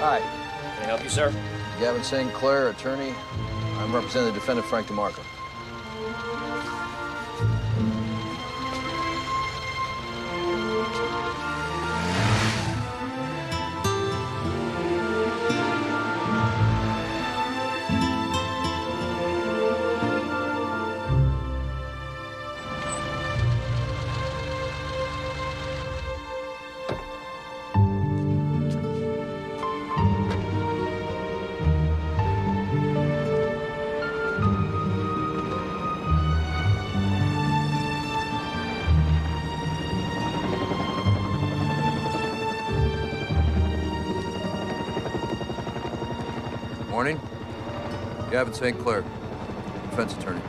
Hi. Can I help you, sir? Gavin St. Clair, attorney. I'm representing the defendant, Frank DeMarco. Morning. Gavin St. Clair, defense attorney.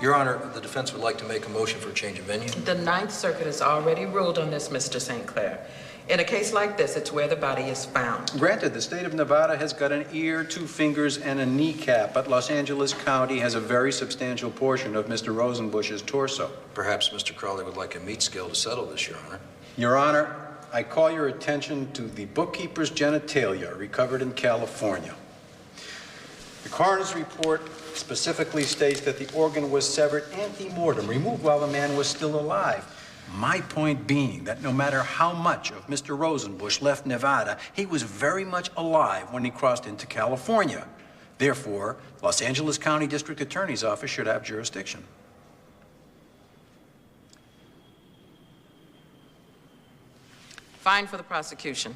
Your Honor, the defense would like to make a motion for a change of venue. The Ninth Circuit has already ruled on this, Mr. St. Clair. In a case like this, it's where the body is found. Granted, the state of Nevada has got an ear, 2 fingers, and a kneecap, but Los Angeles County has a very substantial portion of Mr. Rosenbusch's torso. Perhaps Mr. Crowley would like a meat scale to settle this, Your Honor. Your Honor, I call your attention to the bookkeeper's genitalia recovered in California. The coroner's report specifically states that the organ was severed ante-mortem, removed while the man was still alive. My point being that no matter how much of Mr. Rosenbusch left Nevada, he was very much alive when he crossed into California. Therefore, Los Angeles County District Attorney's Office should have jurisdiction. Fine for the prosecution.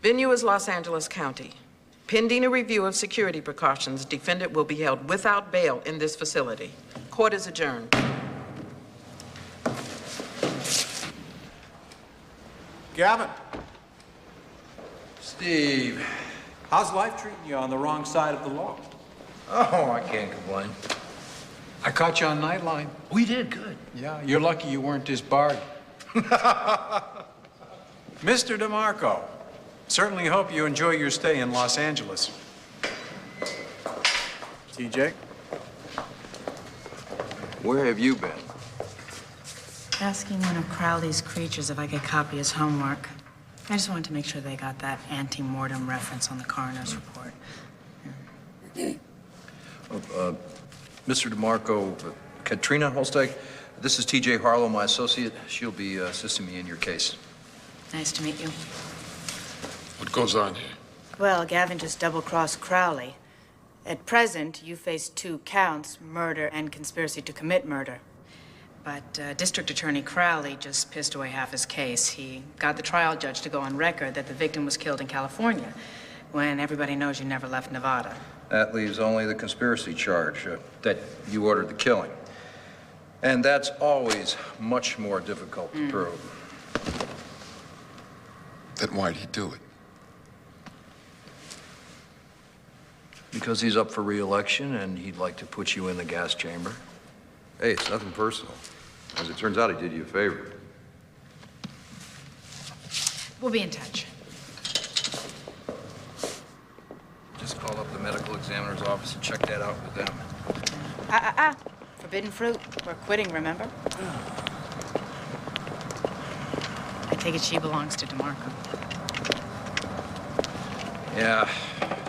Venue is Los Angeles County. Pending a review of security precautions, defendant will be held without bail in this facility. Court is adjourned. Gavin. Steve. How's life treating you on the wrong side of the law? Oh, I can't complain. I caught you on Nightline. We did good. Yeah, you're lucky you weren't disbarred. Mr. DeMarco, certainly hope you enjoy your stay in Los Angeles. TJ? Where have you been? Asking one of Crowley's creatures if I could copy his homework. I just wanted to make sure they got that ante-mortem reference on the coroner's report. Mr. DeMarco, Katrina Holsteg, this is TJ Harlow, my associate. She'll be assisting me in your case. Nice to meet you. What goes on here? Well, Gavin just double-crossed Crowley. At present, you face 2 counts, murder and conspiracy to commit murder. But District Attorney Crowley just pissed away half his case. He got the trial judge to go on record that the victim was killed in California, when everybody knows you never left Nevada. That leaves only the conspiracy charge, that you ordered the killing. And that's always much more difficult to prove. Then why'd he do it? Because he's up for re-election and he'd like to put you in the gas chamber. Hey, it's nothing personal. As it turns out, he did you a favor. We'll be in touch. Just call up the medical examiner's office and check that out with them. Forbidden fruit. We're quitting, remember? I take it she belongs to DeMarco. Yeah,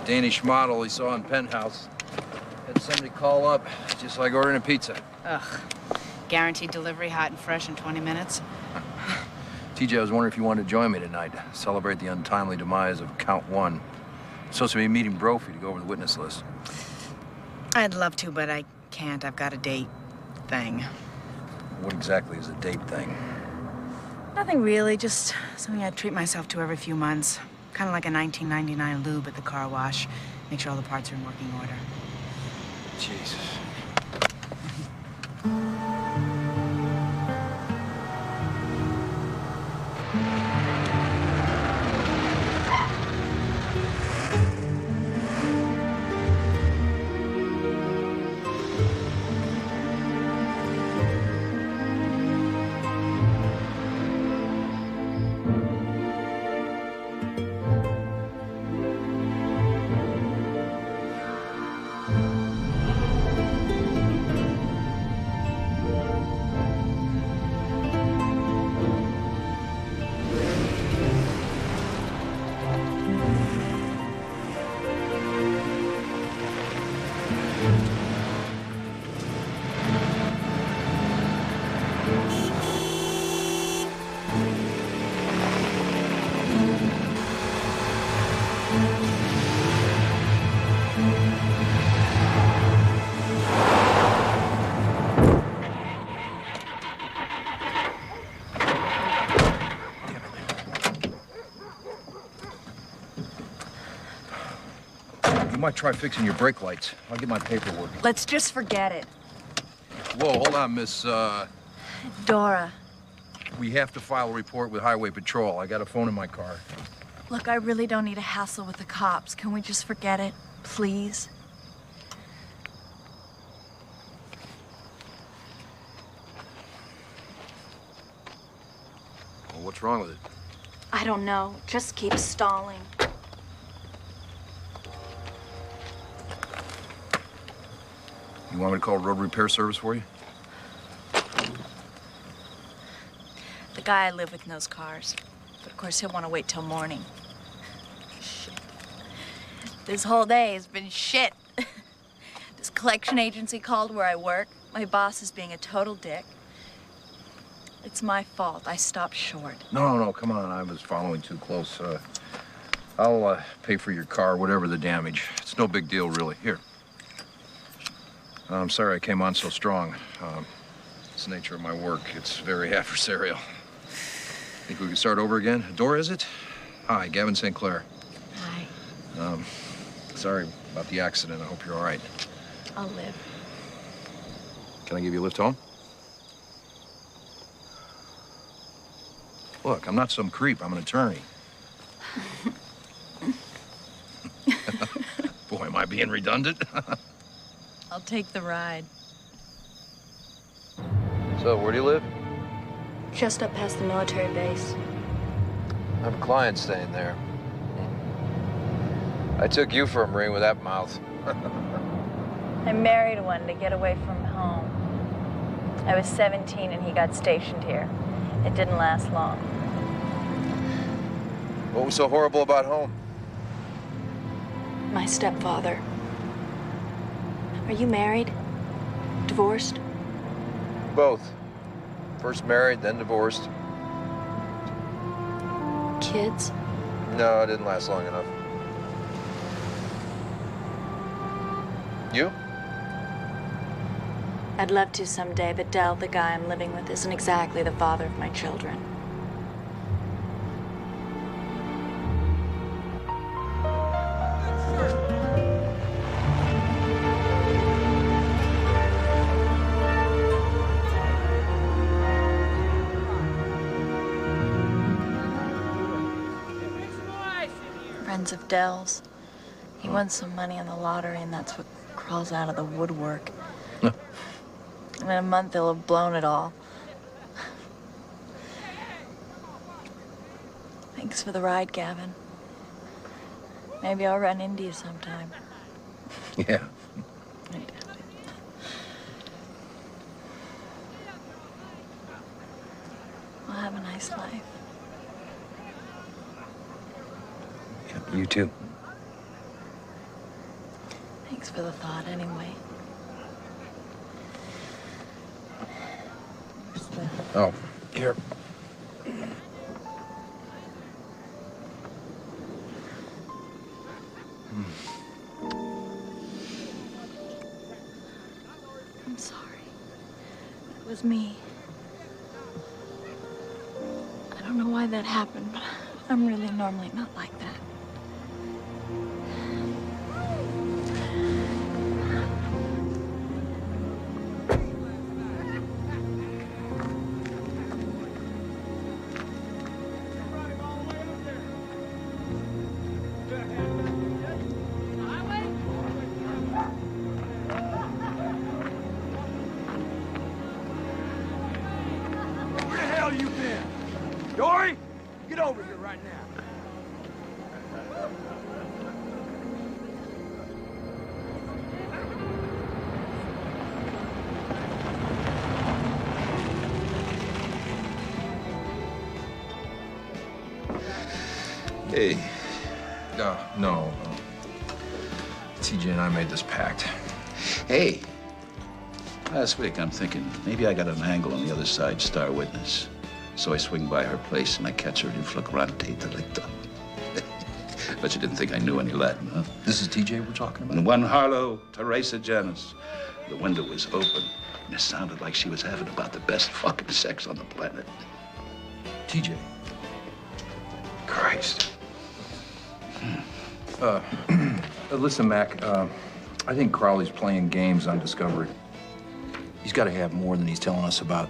Danish model he saw in Penthouse. Had somebody call up, just like ordering a pizza. Ugh. Guaranteed delivery, hot and fresh in 20 minutes. TJ, I was wondering if you wanted to join me tonight, celebrate the untimely demise of Count 1. I'm supposed to be meeting Brophy to go over the witness list. I'd love to, but I can't. I've got a date thing. What exactly is a date thing? Nothing really, just something I treat myself to every few months. Kind of like a 1999 lube at the car wash. Make sure all the parts are in working order. Jesus. might try fixing your brake lights. I'll get my paperwork. Let's just forget it. Whoa, hold on, Miss, Dora, we have to file a report with Highway Patrol. I got a phone in my car. look, I really don't need a hassle with the cops. Can we just forget it, please? Well, what's wrong with it? I don't know. Just keep stalling. You want me to call road repair service for you? The guy I live with knows cars. But of course, he'll want to wait till morning. Shit. This whole day has been shit. This collection agency called where I work. My boss is being a total dick. It's my fault. I stopped short. No, come on. I was following too close. I'll pay for your car, whatever the damage. It's no big deal, really. Here. I'm sorry I came on so strong. It's the nature of my work. It's very adversarial. Think we can start over again? Dora, is it? Hi, Gavin St. Clair. Hi. Sorry about the accident. I hope you're all right. I'll live. Can I give you a lift home? Look, I'm not some creep. I'm an attorney. Boy, am I being redundant? I'll take the ride. So, where do you live? Just up past the military base. I have a client staying there. I took you for a Marine with that mouth. I married one to get away from home. I was 17 and he got stationed here. It didn't last long. What was so horrible about home? My stepfather. Are you married? Divorced? Both. First married, then divorced. Kids? No, it didn't last long enough. You? I'd love to someday, but Del, the guy I'm living with, isn't exactly the father of my children. Friends of Del's. He won some money on the lottery, and that's what crawls out of the woodwork. In a month, they'll have blown it all. Thanks for the ride, Gavin. Maybe I'll run into you sometime. Yeah. I doubt it. Well, have a nice life. You too. Thanks for the thought, anyway. Oh, here. I'm sorry. It was me. I don't know why that happened, but I'm really normally not like that. Dory, get over here right now. Hey, No. TJ and I made this pact. Hey, last week I'm thinking maybe I got an angle on the other side, star witness. So I swing by her place and I catch her in flagrante delicto. Bet you didn't think I knew any Latin, huh? This is TJ we're talking about? And one Harlow, Teresa Janus. The window was open and it sounded like she was having about the best fucking sex on the planet. TJ. Christ. Listen, Mac, I think Crowley's playing games on Discovery. He's got to have more than he's telling us about.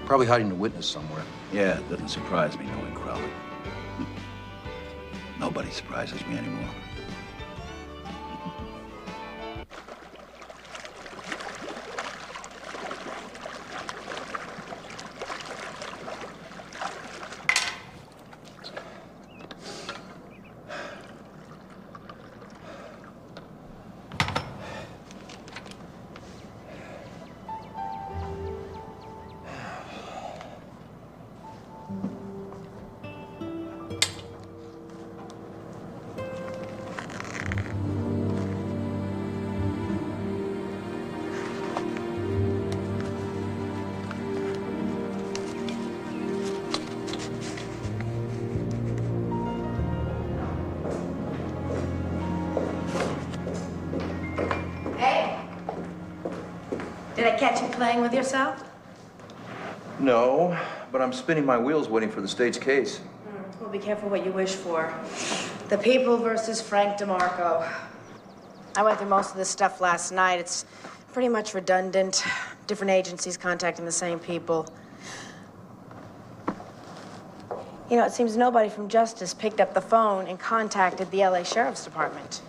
Probably hiding a witness somewhere. Yeah, it doesn't surprise me knowing Crowley. Nobody surprises me anymore. Did I catch you playing with yourself? No, but I'm spinning my wheels waiting for the state's case. Well, be careful what you wish for. The People versus Frank DeMarco. I went through most of this stuff last night. It's pretty much redundant. Different agencies contacting the same people. You know, it seems nobody from Justice picked up the phone and contacted the LA Sheriff's Department.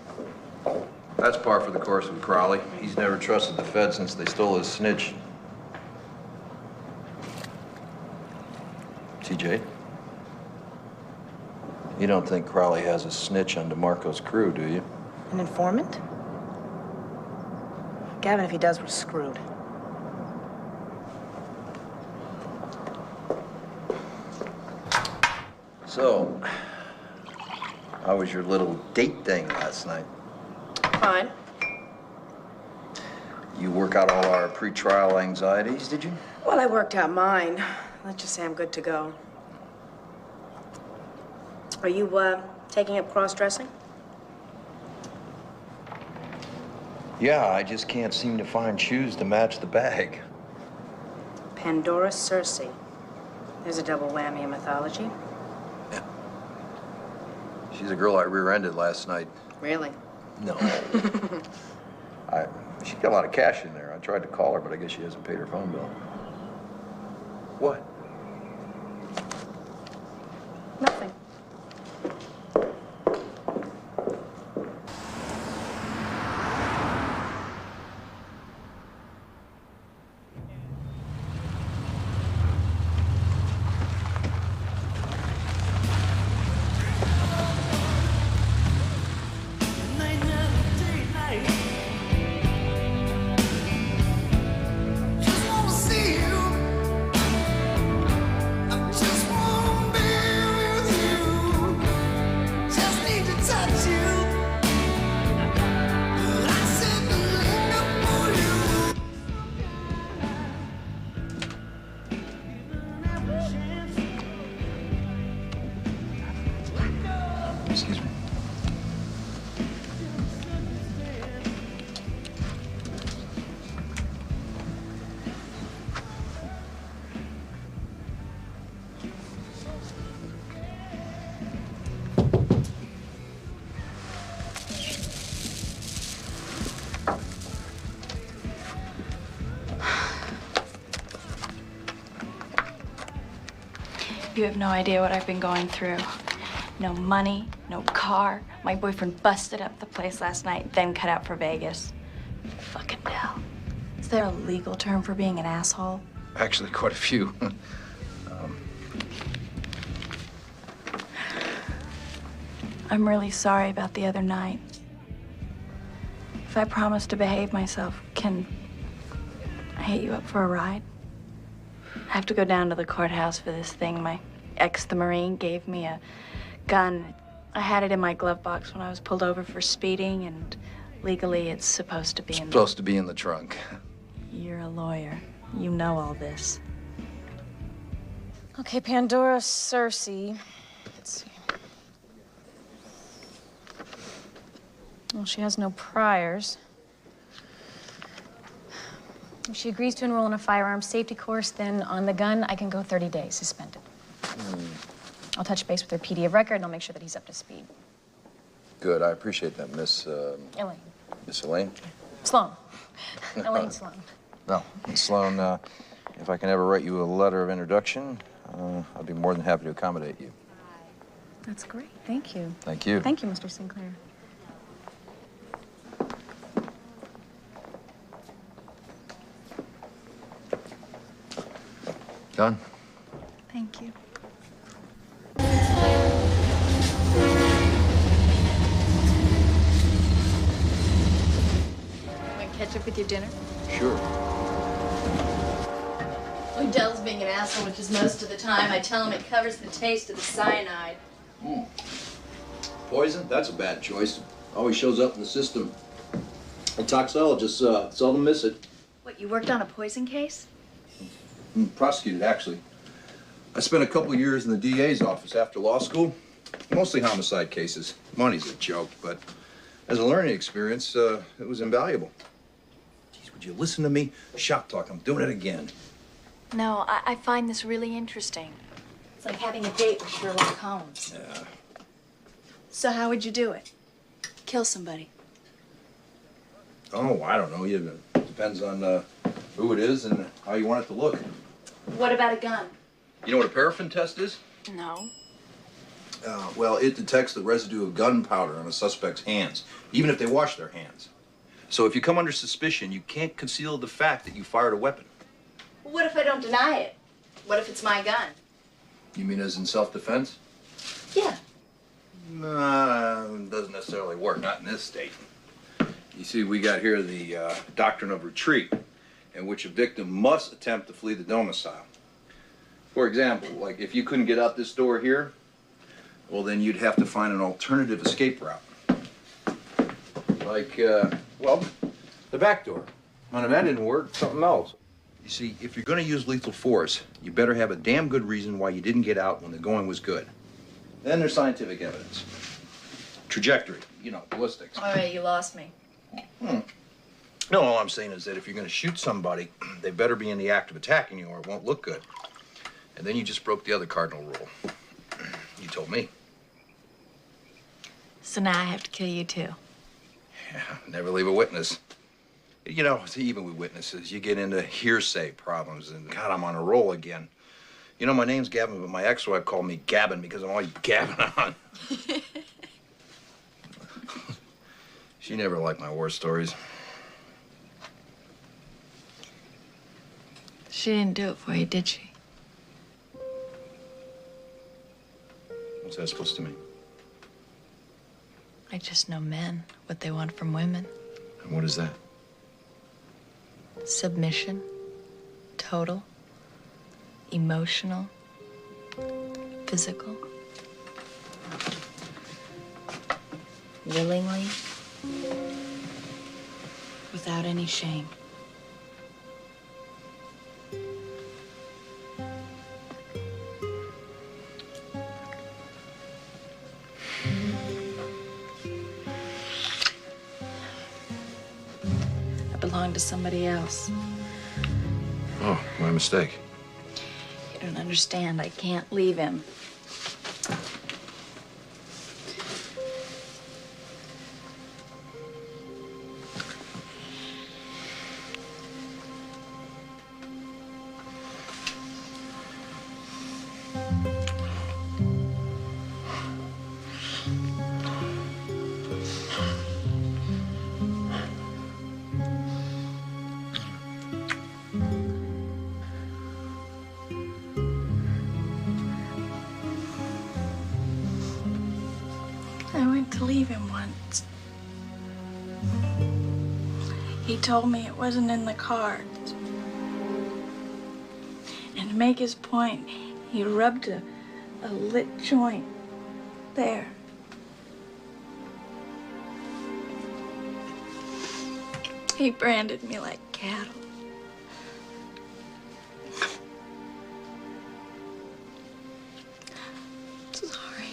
That's par for the course with Crowley. He's never trusted the Fed since they stole his snitch. TJ? You don't think Crowley has a snitch on DeMarco's crew, do you? An informant? Gavin, if he does, we're screwed. So, how was your little date thing last night? Fine. You work out all our pre-trial anxieties, did you? Well, I worked out mine. Let's just say I'm good to go. Are you, taking up cross-dressing? Yeah, I just can't seem to find shoes to match the bag. Pandora Circe. There's a double whammy in mythology. Yeah. She's a girl I rear-ended last night. Really? No. She got a lot of cash in there. I tried to call her, but I guess she hasn't paid her phone bill. What? Nothing. Excuse me. You have no idea what I've been going through. No money, no car. My boyfriend busted up the place last night, then cut out for Vegas. Fucking hell. Is there a legal term for being an asshole? Actually, quite a few. I'm really sorry about the other night. If I promise to behave myself, can I hit you up for a ride? I have to go down to the courthouse for this thing. My ex, the Marine, gave me a gun. I had it in my glove box when I was pulled over for speeding, and legally it's supposed to be in Supposed to be in the trunk. You're a lawyer. You know all this. Okay, Pandora Circe. Let's see. Well, she has no priors. If she agrees to enroll in a firearms safety course, then on the gun, I can go 30 days suspended. I'll touch base with her PD of record, and I'll make sure that he's up to speed. Good, I appreciate that, Miss, Elaine. Miss Elaine? Sloan. Elaine Sloan. No, Miss Sloan, if I can ever write you a letter of introduction, I'd be more than happy to accommodate you. That's great. Thank you. Thank you. Thank you, Mr. Sinclair. Done? Thank you. Want to catch up with your dinner? Sure. Odell's being an asshole, which is most of the time. I tell him it covers the taste of the cyanide. Poison? That's a bad choice. Always shows up in the system. The toxologists seldom miss it. What, you worked on a poison case? Prosecuted, actually. I spent a couple of years in the DA's office after law school. Mostly homicide cases. Money's a joke, but as a learning experience, it was invaluable. Geez, would you listen to me? Shop talk, I'm doing it again. No, I find this really interesting. It's like having a date with Sherlock Holmes. Yeah. So how would you do it? Kill somebody? Oh, I don't know. It depends on who it is and how you want it to look. What about a gun? You know what a paraffin test is? No. Well, it detects the residue of gunpowder on a suspect's hands, even if they wash their hands. So if you come under suspicion, you can't conceal the fact that you fired a weapon. Well, what if I don't deny it? What if it's my gun? You mean as in self-defense? Yeah. Doesn't necessarily work, not in this state. You see, we got here the doctrine of retreat, in which a victim must attempt to flee the domicile. For example, like if you couldn't get out this door here, well, then you'd have to find an alternative escape route. Like, well, the back door. Well, if that didn't work, something else. You see, if you're going to use lethal force, you better have a damn good reason why you didn't get out when the going was good. Then there's scientific evidence. Trajectory, you know, ballistics. All right, you lost me. No, all I'm saying is that if you're going to shoot somebody, they better be in the act of attacking you or it won't look good. And then you just broke the other cardinal rule. You told me. So now I have to kill you too. Yeah, never leave a witness. You know, see, even with witnesses, you get into hearsay problems, and God, I'm on a roll again. You know, my name's Gavin, but my ex-wife called me Gavin because I'm always gabbing on. She never liked my war stories. She didn't do it for you, did she? What's that supposed to mean? I just know men, what they want from women. And what is that? Submission, total, emotional, physical, willingly, without any shame. Belong to somebody else. Oh, my mistake. You don't understand. I can't leave him. I went to leave him once. He told me it wasn't in the cards. And to make his point, he rubbed a lit joint there. He branded me like cattle. Sorry.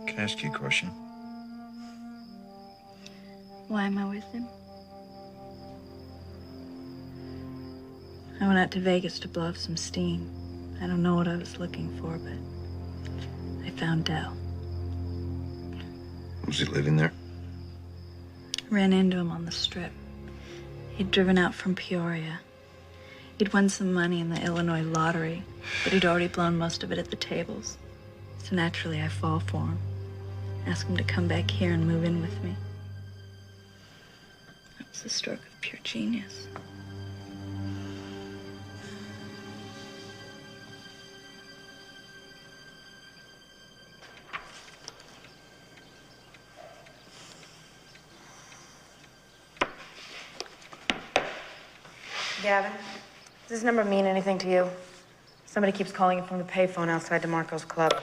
Can I ask you a question? Why am I with him? I went out to Vegas to blow off some steam. I don't know what I was looking for, but I found Dell. Was he living there? Ran into him on the strip. He'd driven out from Peoria. He'd won some money in the Illinois lottery, but he'd already blown most of it at the tables. So naturally, I fall for him. Ask him to come back here and move in with me. That was a stroke of pure genius. Gavin, does this number mean anything to you? Somebody keeps calling you from the payphone outside DeMarco's club.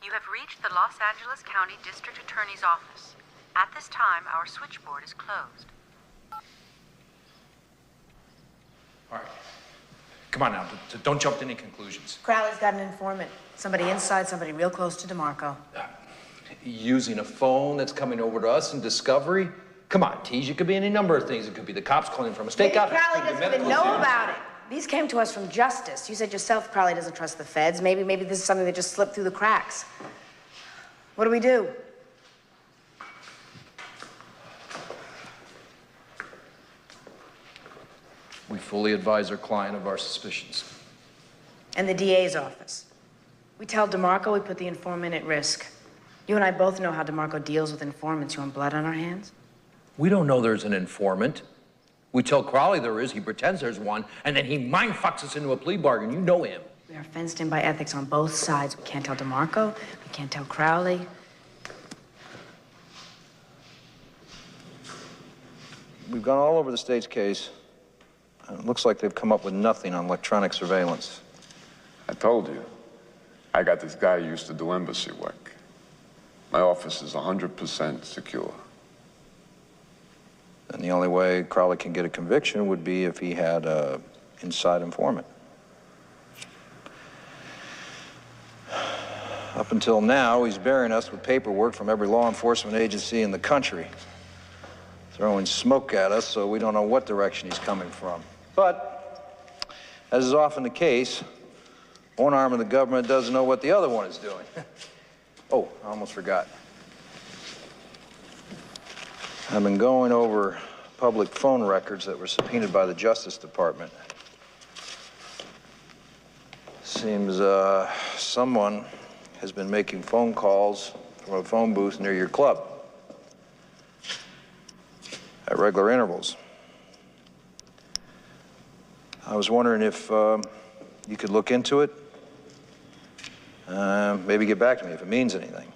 You have reached the Los Angeles County District Attorney's office. At this time, our switchboard is closed. All right. Come on now, don't jump to any conclusions. Crowley's got an informant. Somebody inside, somebody real close to DeMarco. Using a phone that's coming over to us in Discovery? Come on, Tease, it could be any number of things. It could be the cops calling from a stakeout. Maybe Crowley doesn't even know about it. These came to us from Justice. You said yourself Crowley doesn't trust the feds. Maybe this is something that just slipped through the cracks. What do we do? We fully advise our client of our suspicions. And the DA's office. We tell DeMarco we put the informant at risk. You and I both know how DeMarco deals with informants. You want blood on our hands? We don't know there's an informant. We tell Crowley there is, he pretends there's one, and then he mind-fucks us into a plea bargain. You know him. We are fenced in by ethics on both sides. We can't tell DeMarco. We can't tell Crowley. We've gone all over the state's case. It looks like they've come up with nothing on electronic surveillance. I told you. I got this guy who used to do embassy work. My office is 100% secure. And the only way Crowley can get a conviction would be if he had a inside informant. Up until now, he's burying us with paperwork from every law enforcement agency in the country. Throwing smoke at us so we don't know what direction he's coming from. But, as is often the case, one arm of the government doesn't know what the other one is doing. Oh, I almost forgot. I've been going over public phone records that were subpoenaed by the Justice Department. Seems someone has been making phone calls from a phone booth near your club at regular intervals. I was wondering if you could look into it. Maybe get back to me if it means anything.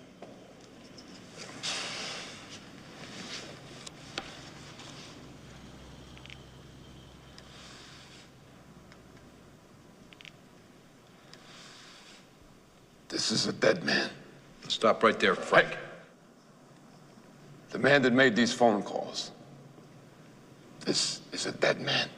This is a dead man. Stop right there, Frank. The man that made these phone calls. This is a dead man.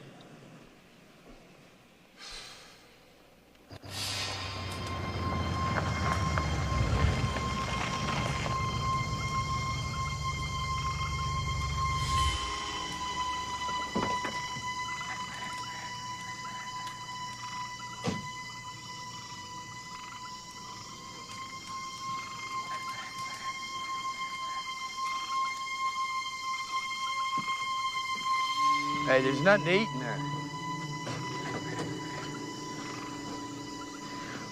Hey, there's nothing to eat in there.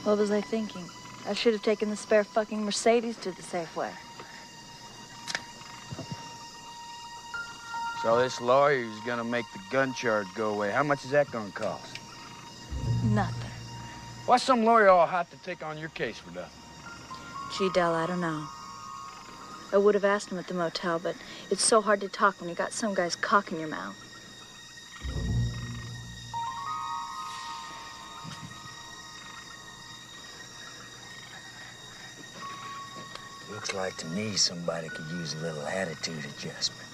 What was I thinking? I should have taken the spare fucking Mercedes to the Safeway. So this lawyer's gonna make the gun charge go away. How much is that gonna cost? Nothing. Why's some lawyer all hot to take on your case for nothing? Gee, Del, I don't know. I would have asked him at the motel, but it's so hard to talk when you got some guy's cock in your mouth. Looks like to me somebody could use a little attitude adjustment.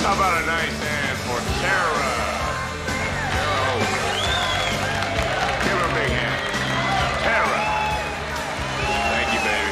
How about a nice hand for Tara? Give her a big hand. Tara. Thank you, baby.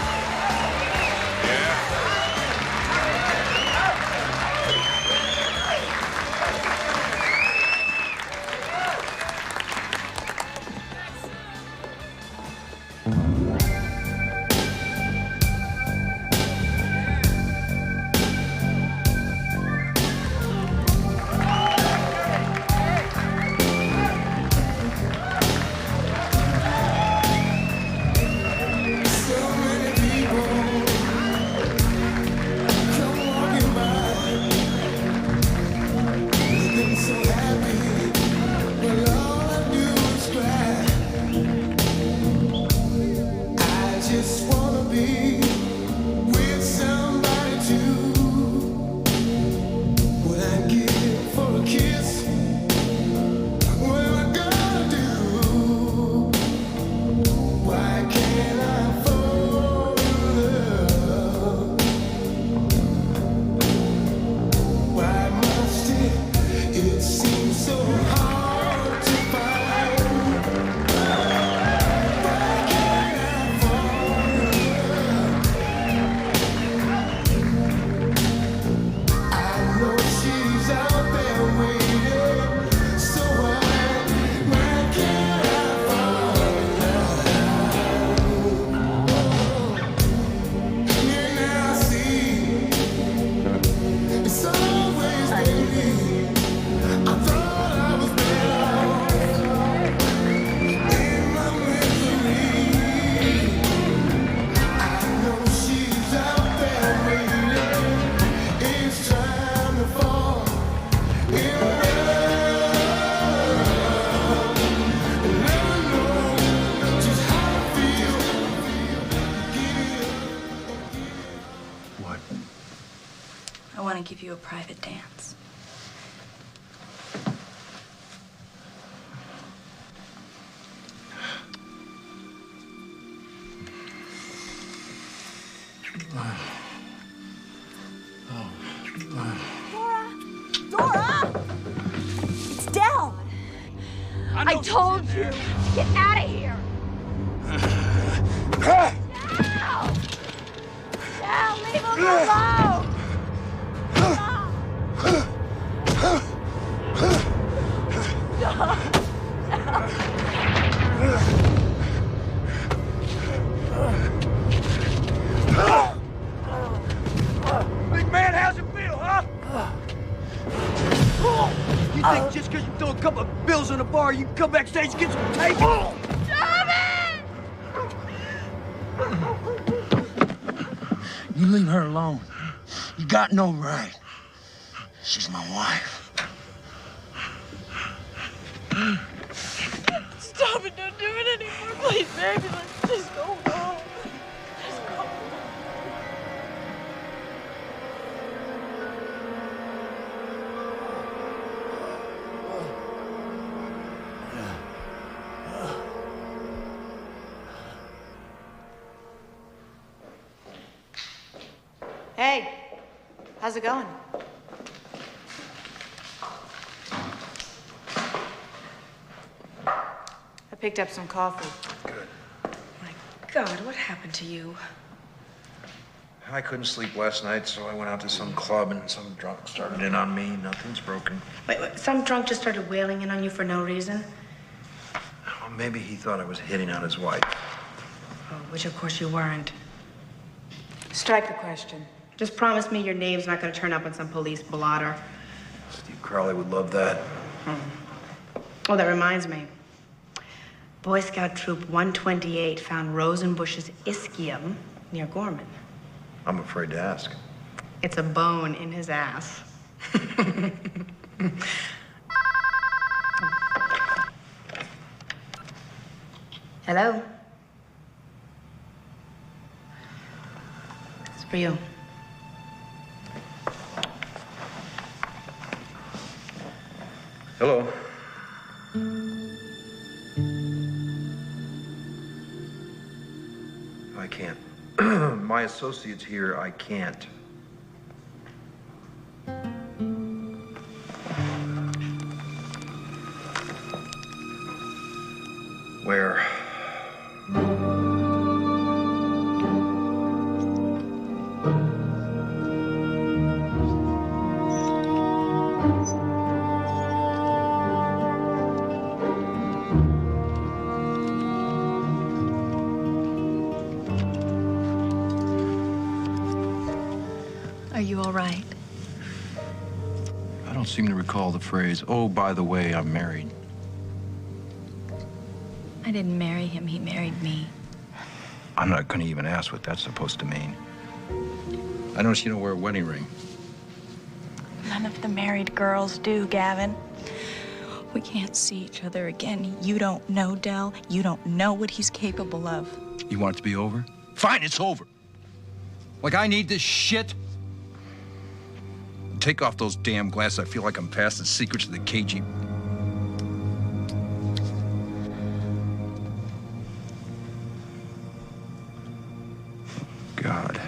I want to give you a private dance. Dora! It's Del! I told you! Get out of here! Del! Del, leave him alone! Big man, how's it feel, huh? You think just because you throw a couple of bills in the bar, you can come backstage and get some tape? Stop it! You leave her alone. You got no right. She's my wife. Stop it, don't do it anymore. Please, baby, let's just go home. Just go home. How's it going? I picked up some coffee. God, what happened to you? I couldn't sleep last night, so I went out to some club and some drunk started in on me. Nothing's broken. Wait, some drunk just started wailing in on you for no reason? Well, maybe he thought I was hitting on his wife. Oh, which of course you weren't. Strike the question. Just promise me your name's not gonna turn up on some police blotter. Steve Crowley would love that. Oh, that reminds me. Boy Scout Troop 128 found Rosenbusch's ischium near Gorman. I'm afraid to ask. It's a bone in his ass. Hello? It's for you. Hello. I can't. My associate's here. I can't. Where? Are you all right? I don't seem to recall the phrase, oh, by the way, I'm married. I didn't marry him, he married me. I'm not going to even ask what that's supposed to mean. I noticed you don't wear a wedding ring. None of the married girls do, Gavin. We can't see each other again. You don't know, Del. You don't know what he's capable of. You want it to be over? Fine, it's over. Like I need this shit? Take off those damn glasses. I feel like I'm past the secrets of the KGB. God.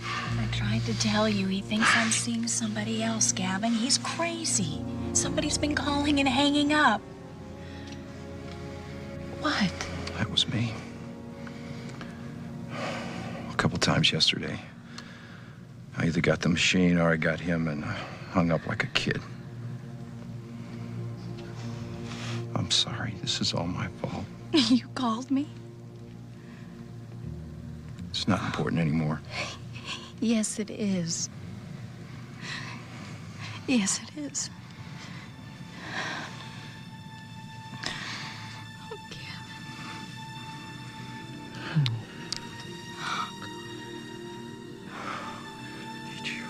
I tried to tell you, he thinks I'm seeing somebody else, Gavin. He's crazy. Somebody's been calling and hanging up. What? That was me. A couple times yesterday. I either got the machine or I got him and hung up like a kid. I'm sorry. This is all my fault. You called me? It's not important anymore. Yes, it is. Yes, it is. Oh, Gavin. Did you?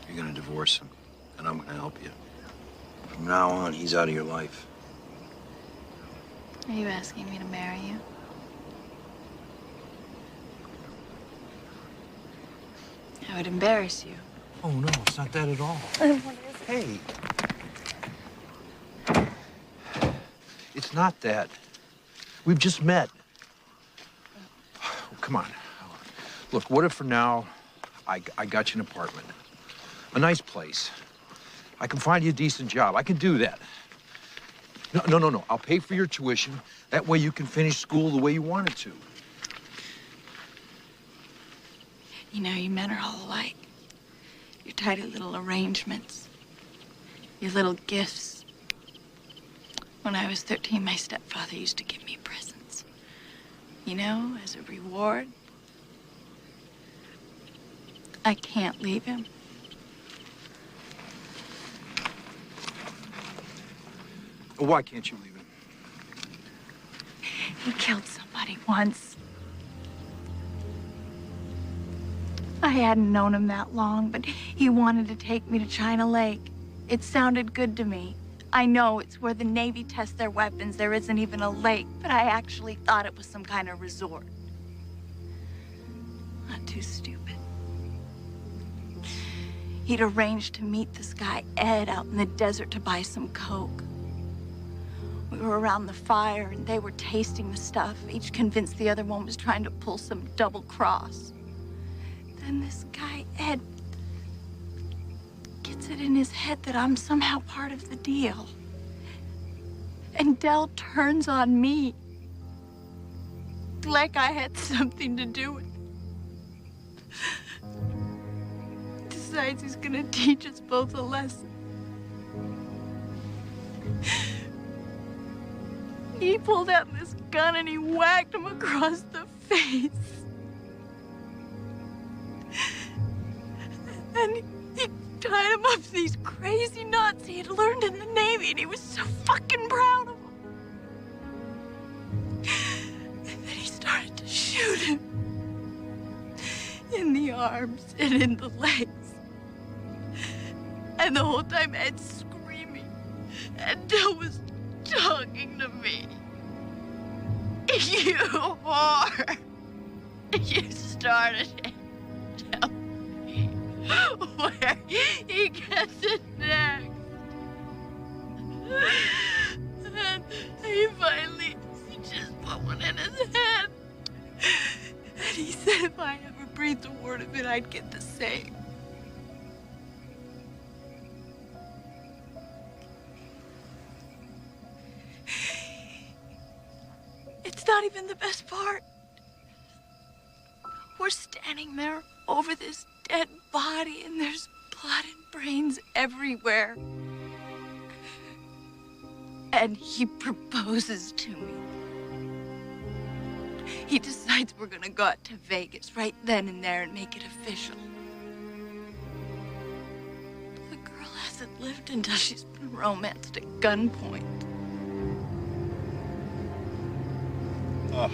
You're gonna divorce him, and I'm gonna help you. From now on, he's out of your life. Are you asking me to marry you? would embarrass you. Oh, no, it's not that at all. Hey. It's not that. We've just met. Oh, come on. Look, what if for now I got you an apartment? A nice place. I can find you a decent job. I can do that. No. I'll pay for your tuition. That way you can finish school the way you wanted to. You know, you men are all alike. Your tidy little arrangements. Your little gifts. When I was 13, my stepfather used to give me presents. You know, as a reward. I can't leave him. Why can't you leave him? He killed somebody once. I hadn't known him that long, but he wanted to take me to China Lake. It sounded good to me. I know it's where the Navy tests their weapons. There isn't even a lake, but I actually thought it was some kind of resort. Not too stupid. He'd arranged to meet this guy, Ed, out in the desert to buy some coke. We were around the fire, and they were tasting the stuff, each convinced the other one was trying to pull some double cross. Then this guy, Ed, gets it in his head that I'm somehow part of the deal. And Del turns on me. Like I had something to do with it. Decides he's gonna teach us both a lesson. He pulled out this gun and he whacked him across the face. And he tied him up to these crazy knots he had learned in the Navy, and he was so fucking proud of them. And then he started to shoot him. In the arms and in the legs. And the whole time Ed's screaming. And Del was talking to me. You whore. You started it. Tell me where he gets it next. And he finally just put one in his head. And he said if I ever breathed a word of it, I'd get the same. It's not even the best part. We're standing there over this dead body, and there's blood and brains everywhere. And he proposes to me. He decides we're gonna go out to Vegas right then and there and make it official. The girl hasn't lived until she's been romanced at gunpoint. Oh.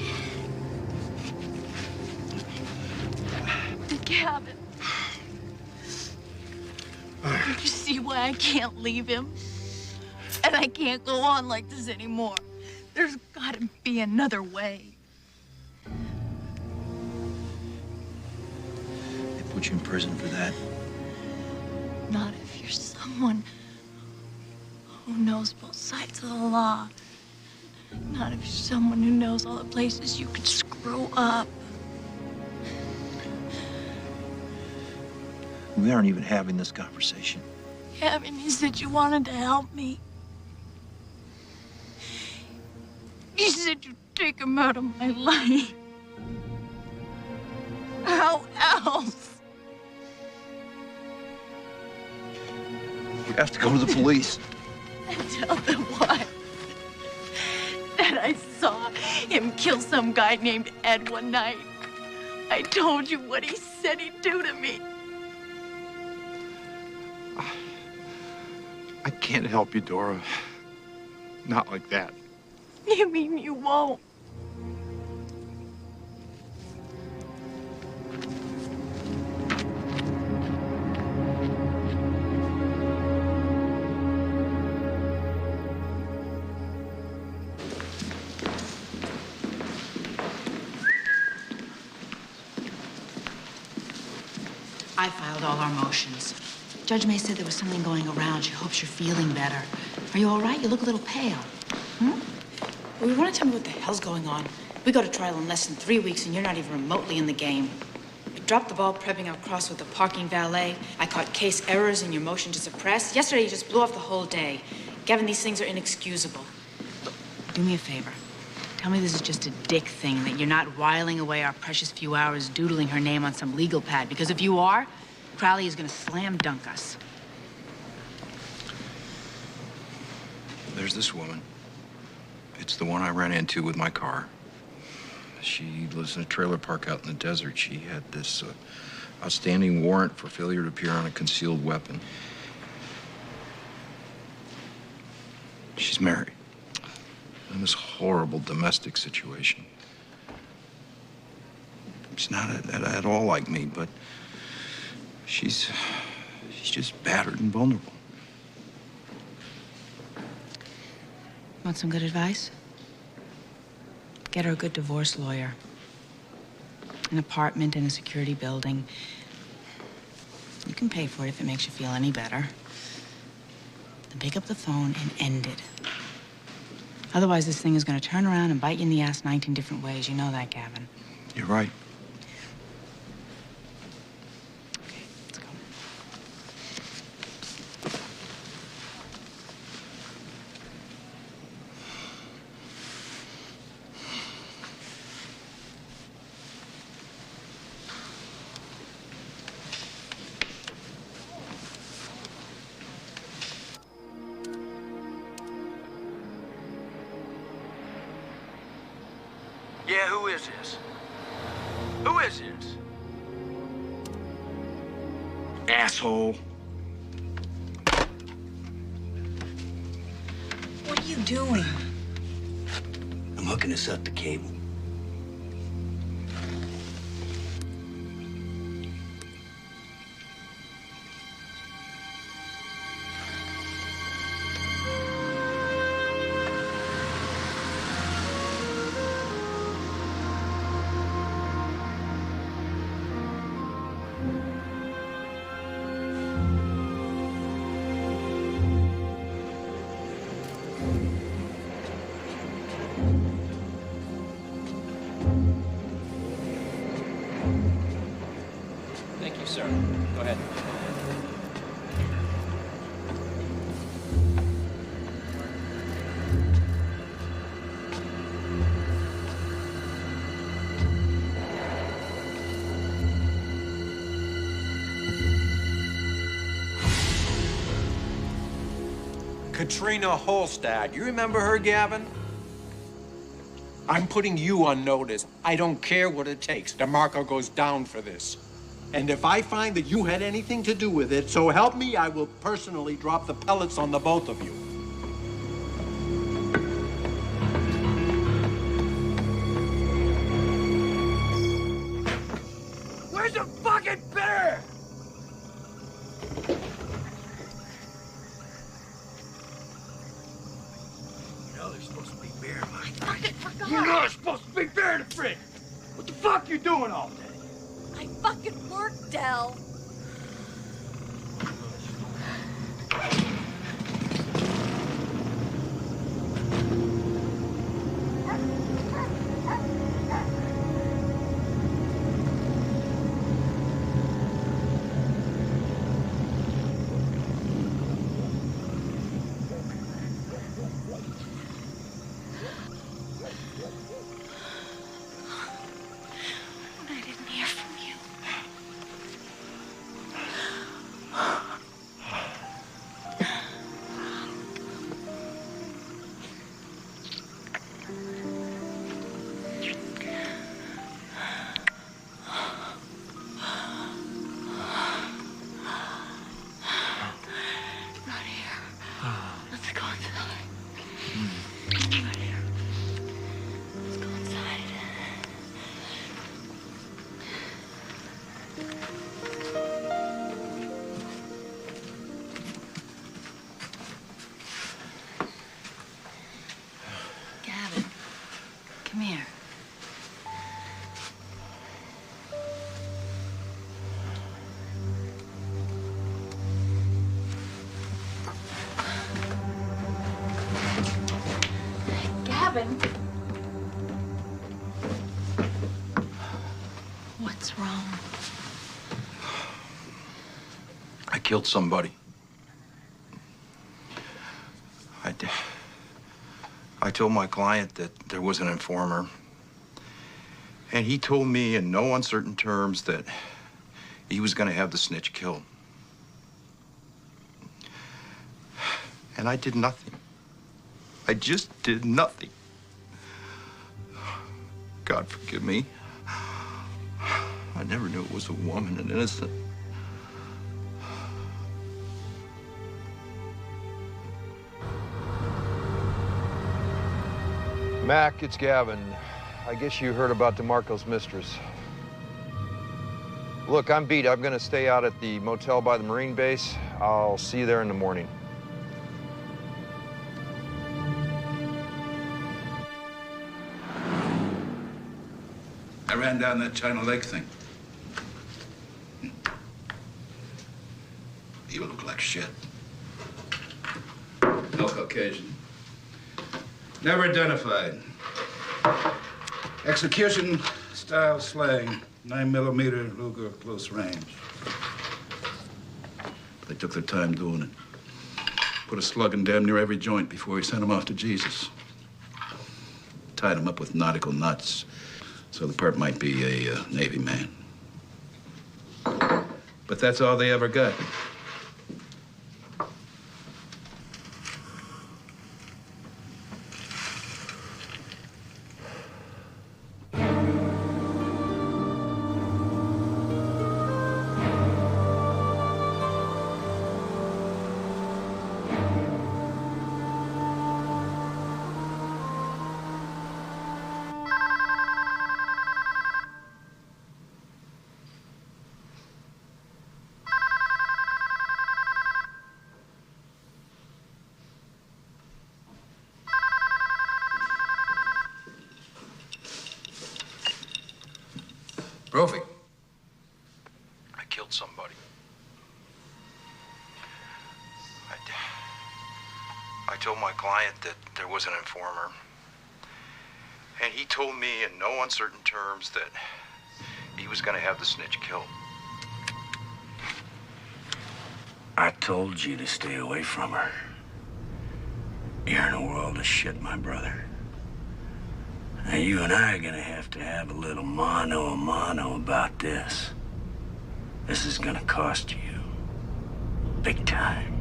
The cabin. Don't you see why I can't leave him? And I can't go on like this anymore. There's gotta be another way. They put you in prison for that? Not if you're someone who knows both sides of the law. Not if you're someone who knows all the places you could screw up. We aren't even having this conversation. Kevin, you said you wanted to help me. You said you'd take him out of my life. How else? You have to go to the police. And tell them what? That I saw him kill some guy named Ed one night. I told you what he said he'd do to me. I can't help you, Dora. Not like that. You mean you won't? I filed all our motions. Judge May said there was something going around. She hopes you're feeling better. Are you all right? You look a little pale. Well, you want to tell me what the hell's going on? We go to trial in less than 3 weeks, and you're not even remotely in the game. You dropped the ball prepping our cross with the parking valet. I caught case errors in your motion to suppress. Yesterday, you just blew off the whole day. Gavin, these things are inexcusable. Do me a favor. Tell me this is just a dick thing, that you're not whiling away our precious few hours doodling her name on some legal pad. Because if you are, Crowley is going to slam dunk us. There's this woman. It's the one I ran into with my car. She lives in a trailer park out in the desert. She had this outstanding warrant for failure to appear on a concealed weapon. She's married. In this horrible domestic situation. She's not at all like me, but she's just battered and vulnerable. Want some good advice? Get her a good divorce lawyer. An apartment in a security building. You can pay for it if it makes you feel any better. Then pick up the phone and end it. Otherwise, this thing is going to turn around and bite you in the ass 19 different ways. You know that, Gavin. You're right. Okay, let's go. Yeah, who is this? Who is this? Asshole. What are you doing? I'm hooking us up to cable. Thank you, sir. Go ahead. Katrina Holstad. You remember her, Gavin? I'm putting you on notice. I don't care what it takes. DeMarco goes down for this. And if I find that you had anything to do with it, so help me, I will personally drop the pellets on the both of you. Where's the fucking bear? You know there's supposed to be beer in my Fucking forgot. You know there's supposed to be bear in the fridge. What the fuck you doing all day? I fucking work, Del. I didn't hear from you. Gavin! What's wrong? I killed somebody. I told my client that there was an informer, and he told me in no uncertain terms that he was going to have the snitch killed. And I did nothing. I just did nothing. God forgive me. I never knew it was a woman, an innocent. Mac, it's Gavin. I guess you heard about DeMarco's mistress. Look, I'm beat. I'm gonna stay out at the motel by the Marine base. I'll see you there in the morning. I ran down that China Lake thing. You look like shit. No Caucasian. Never identified. Execution style slang, 9mm Luger close range. They took their time doing it. Put a slug in damn near every joint before he sent him off to Jesus. Tied him up with nautical knots, so the part might be a Navy man. But that's all they ever got. Brophy. I killed somebody. I told my client that there was an informer, and he told me in no uncertain terms that he was going to have the snitch killed. I told you to stay away from her. You're in a world of shit, my brother. Now, you and I are gonna have a little mano a mano about this. This is gonna cost you. Big time.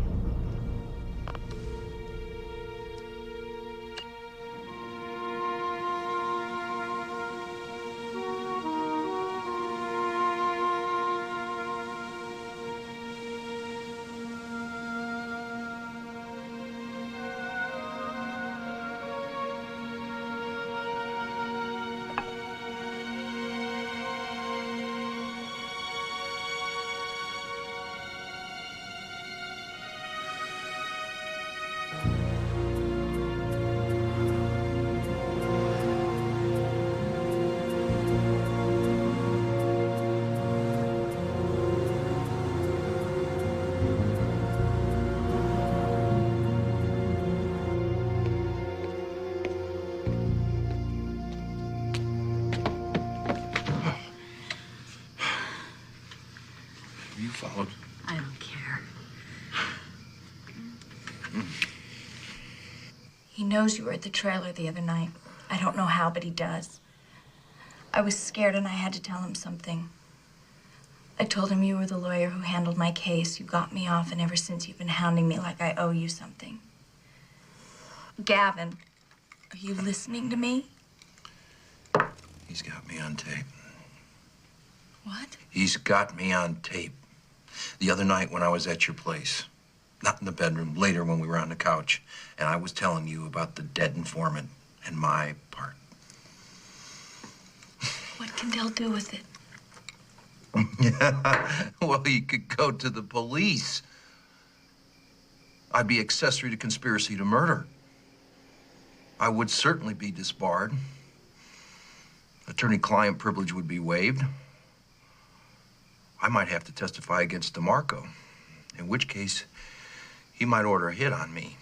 You followed. I don't care. He knows you were at the trailer the other night. I don't know how, but he does. I was scared and I had to tell him something. I told him you were the lawyer who handled my case. You got me off, and ever since you've been hounding me like I owe you something. Gavin, are you listening to me? He's got me on tape. What? He's got me on tape. The other night when I was at your place, not in the bedroom, later when we were on the couch, and I was telling you about the dead informant and my part. What can Dell do with it? Well, you could go to the police. I'd be accessory to conspiracy to murder. I would certainly be disbarred. Attorney-client privilege would be waived. I might have to testify against DeMarco, in which case he might order a hit on me.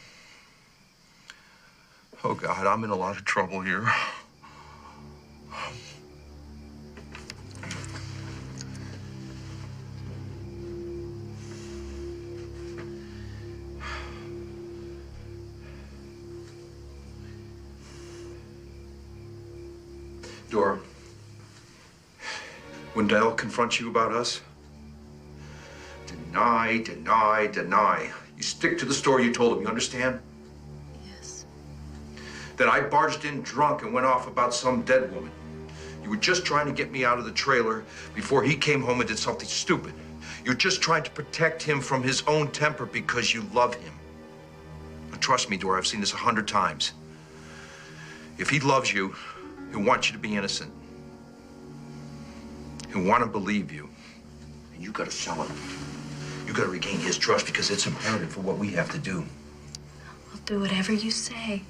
Oh, God, I'm in a lot of trouble here. Dora, when Dale confronts you about us, deny, deny, deny. You stick to the story you told him, you understand? Yes. That I barged in drunk and went off about some dead woman. You were just trying to get me out of the trailer before he came home and did something stupid. You're just trying to protect him from his own temper because you love him. But trust me, Dora, I've seen this 100 times. If he loves you, he'll want you to be innocent. He'll want to believe you. And you gotta sell him. You gotta regain his trust because it's imperative for what we have to do. I'll do whatever you say.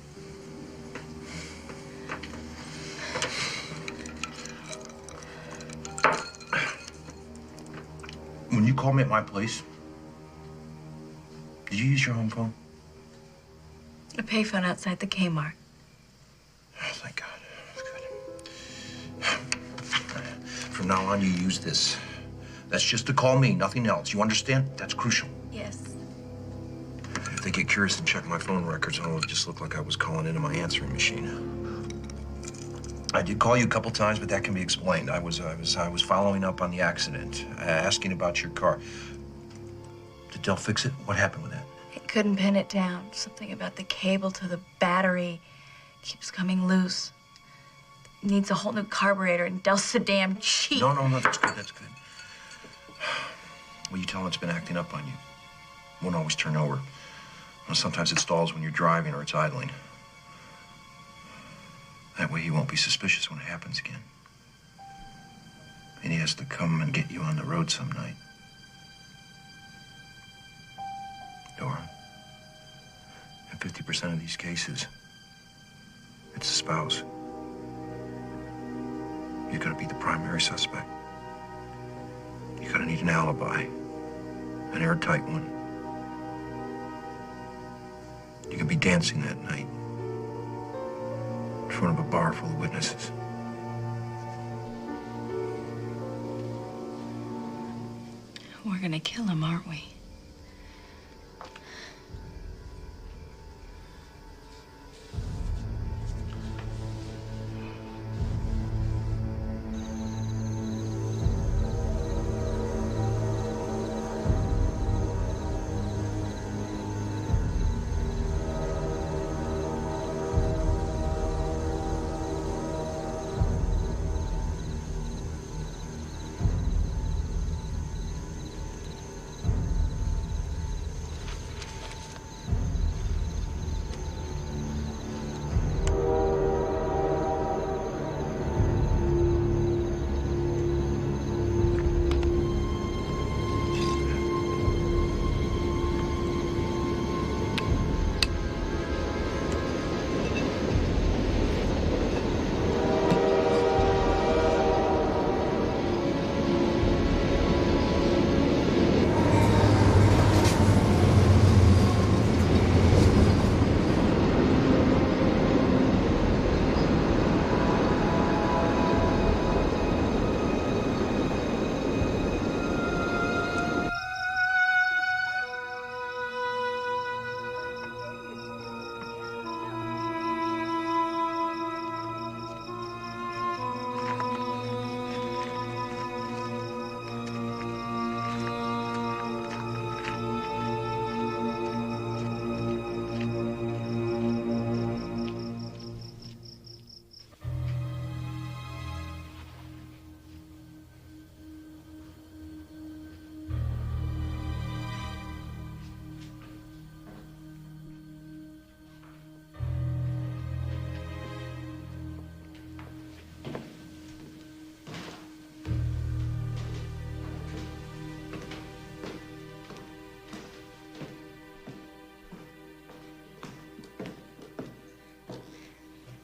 When you called me at my place, did you use your home phone? A payphone outside the Kmart. Oh, thank God. That's good. From now on, you use this. That's just to call me, nothing else. You understand? That's crucial. Yes. If they get curious and check my phone records, it'll just look like I was calling into my answering machine. I did call you a couple times, but that can be explained. I was following up on the accident, asking about your car. Did Del fix it? What happened with that? I couldn't pin it down. Something about the cable to the battery keeps coming loose. Needs a whole new carburetor, and Del's so damn cheap. No, that's good, that's good. Well, you tell him it's been acting up on you. Won't always turn over. Well, sometimes it stalls when you're driving or it's idling. That way he won't be suspicious when it happens again. And he has to come and get you on the road some night. Dora, in 50% of these cases, it's the spouse. You're gonna be the primary suspect. You're gonna need an alibi, an airtight one. You could be dancing that night in front of a bar full of witnesses. We're gonna kill him, aren't we?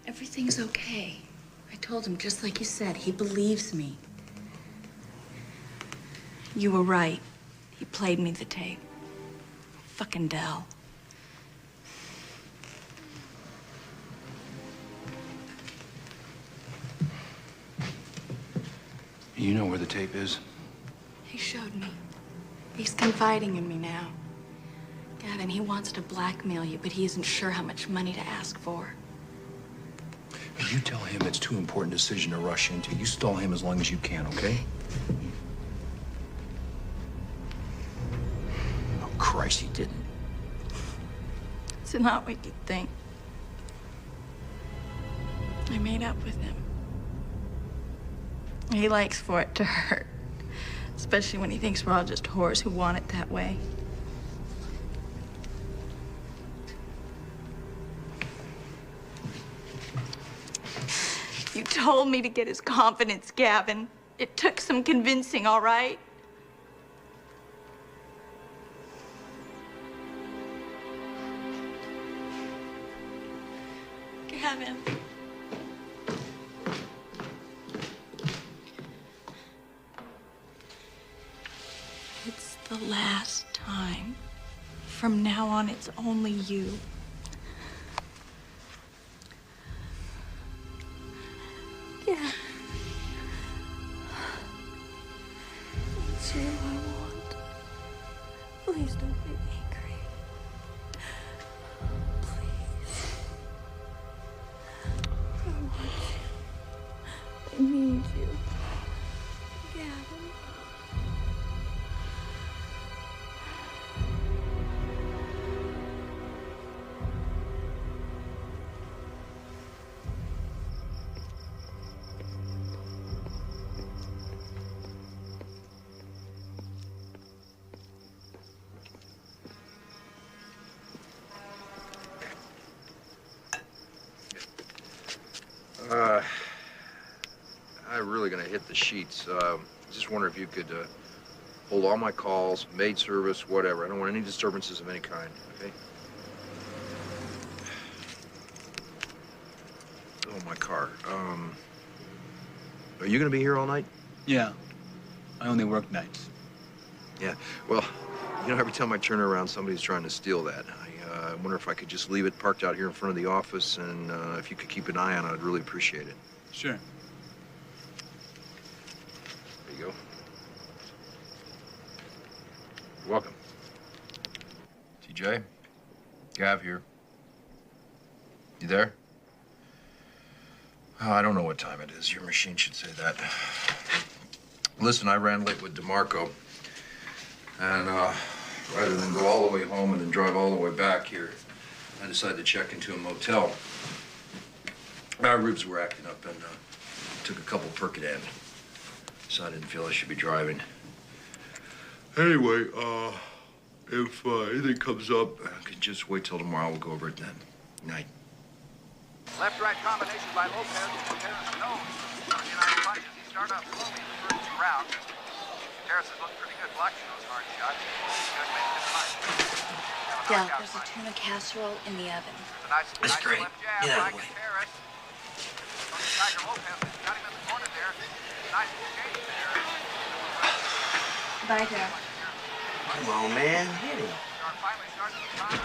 Everything's okay. I told him, just like you said, he believes me. You were right. He played me the tape. Fucking Del. You know where the tape is? He showed me. He's confiding in me now. Gavin, he wants to blackmail you, but he isn't sure how much money to ask for. You tell him it's too important a decision to rush into. You stall him as long as you can, okay? Oh, Christ, he didn't. It's not what you think. I made up with him. He likes for it to hurt, especially when he thinks we're all just whores who want it that way. You told me to get his confidence, Gavin. It took some convincing, all right? Gavin. It's the last time. From now on, it's only you. Yeah. It's you I want. Please don't be angry. Please. I want you. I need you. Gavin. I'm really gonna hit the sheets. Just wonder if you could hold all my calls, maid service, whatever. I don't want any disturbances of any kind, okay? Oh, my car. Are you gonna be here all night? Yeah. I only work nights. Yeah. Well, you know, every time I turn around, somebody's trying to steal that. I wonder if I could just leave it parked out here in front of the office, and if you could keep an eye on it, I'd really appreciate it. Sure. There you go. You're welcome. TJ? Gav here. You there? Oh, I don't know what time it is. Your machine should say that. Listen, I ran late with DeMarco. And rather than go all the way home and then drive all the way back here, I decided to check into a motel. My ribs were acting up and took a couple Percodan. So I didn't feel I should be driving. Anyway, if anything comes up, I can just wait till tomorrow. We'll go over it then. Night. Left-right combination by Lopez. Terrace knows United punches. He started off slowly in the first round. Terrace has looked pretty good blocking those hard shots. He's going to make this fight. Del, there's a tuna casserole in the oven. That's great. Get out of the way. Tiger Lopez got him in the corner there. Nice exchange there. Bye, Del. Come on, man. Hit him. Finally starts the time.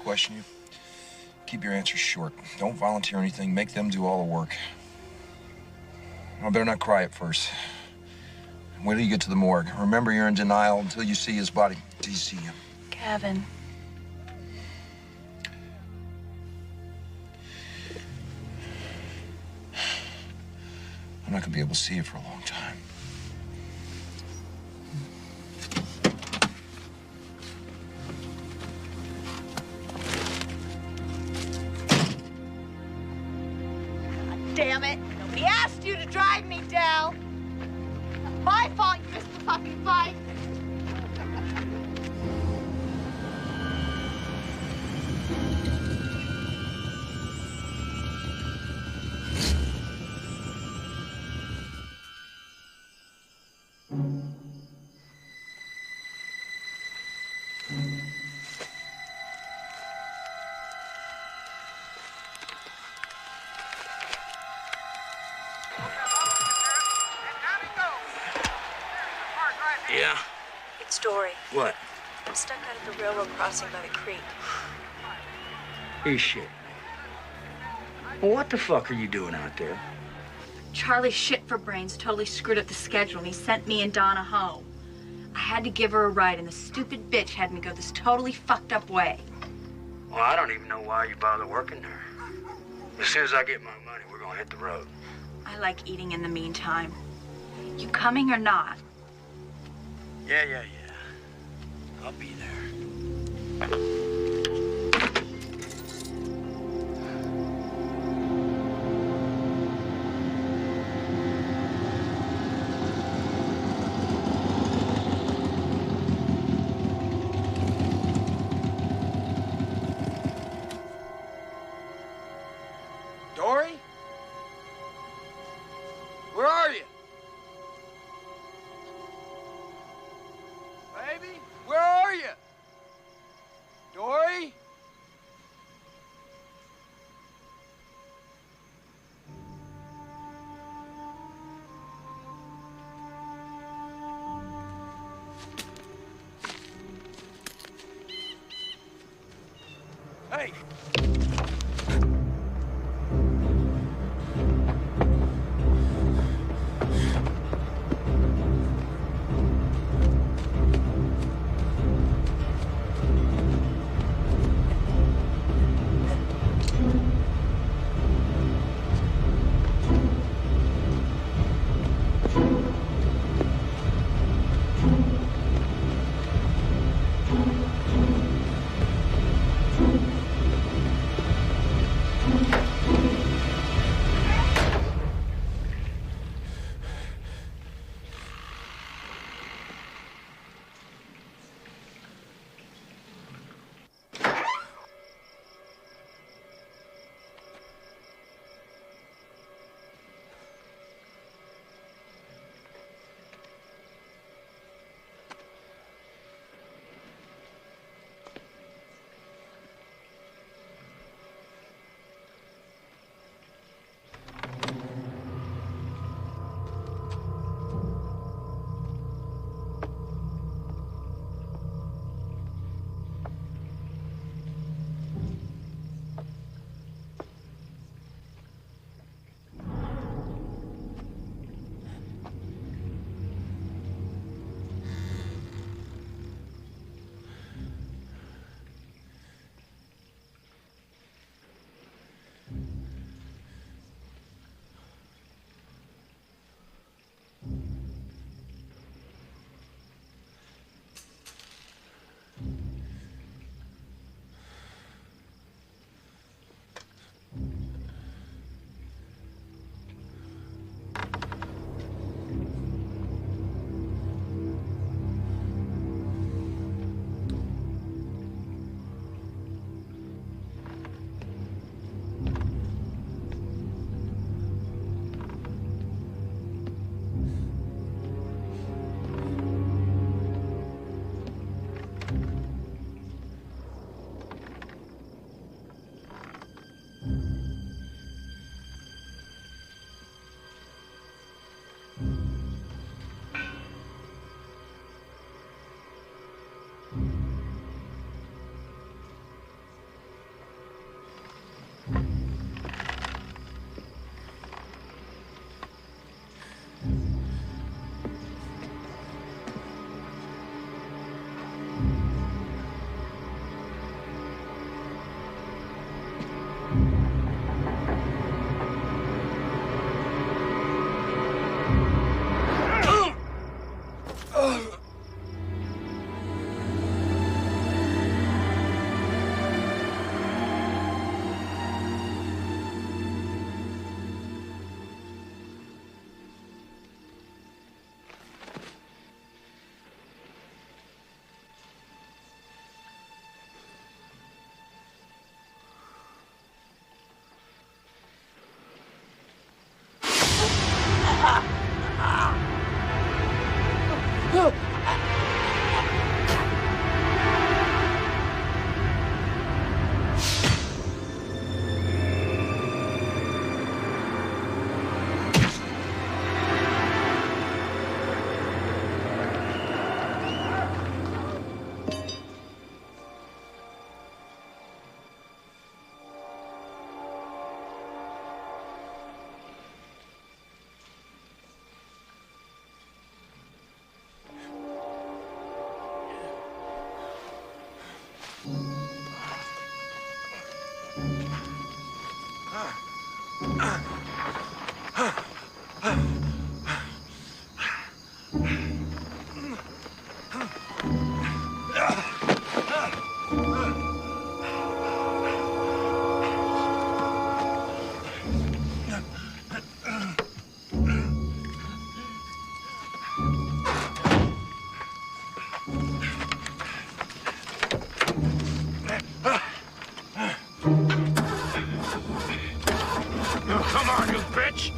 Question you, keep your answers short. Don't volunteer anything. Make them do all the work. I better not cry at first. Wait till you get to the morgue. Remember, you're in denial until you see his body. Till you see him. Gavin. I'm not gonna be able to see you for a long time. Damn it! Nobody asked you to drive me, Del. My fault you missed the fucking fight. Yeah? It's Dory. What? I'm stuck out at the railroad crossing by the creek. Hey, shit. Well, what the fuck are you doing out there? Charlie shit for brains totally screwed up the schedule and he sent me and Donna home. I had to give her a ride and the stupid bitch had me go this totally fucked up way. Well, I don't even know why you bother working there. As soon as I get my money, we're gonna hit the road. I like eating in the meantime. You coming or not? Yeah. I'll be there. Dory? Where are you? Baby, where are you? Dory? Hey! Come on, you bitch!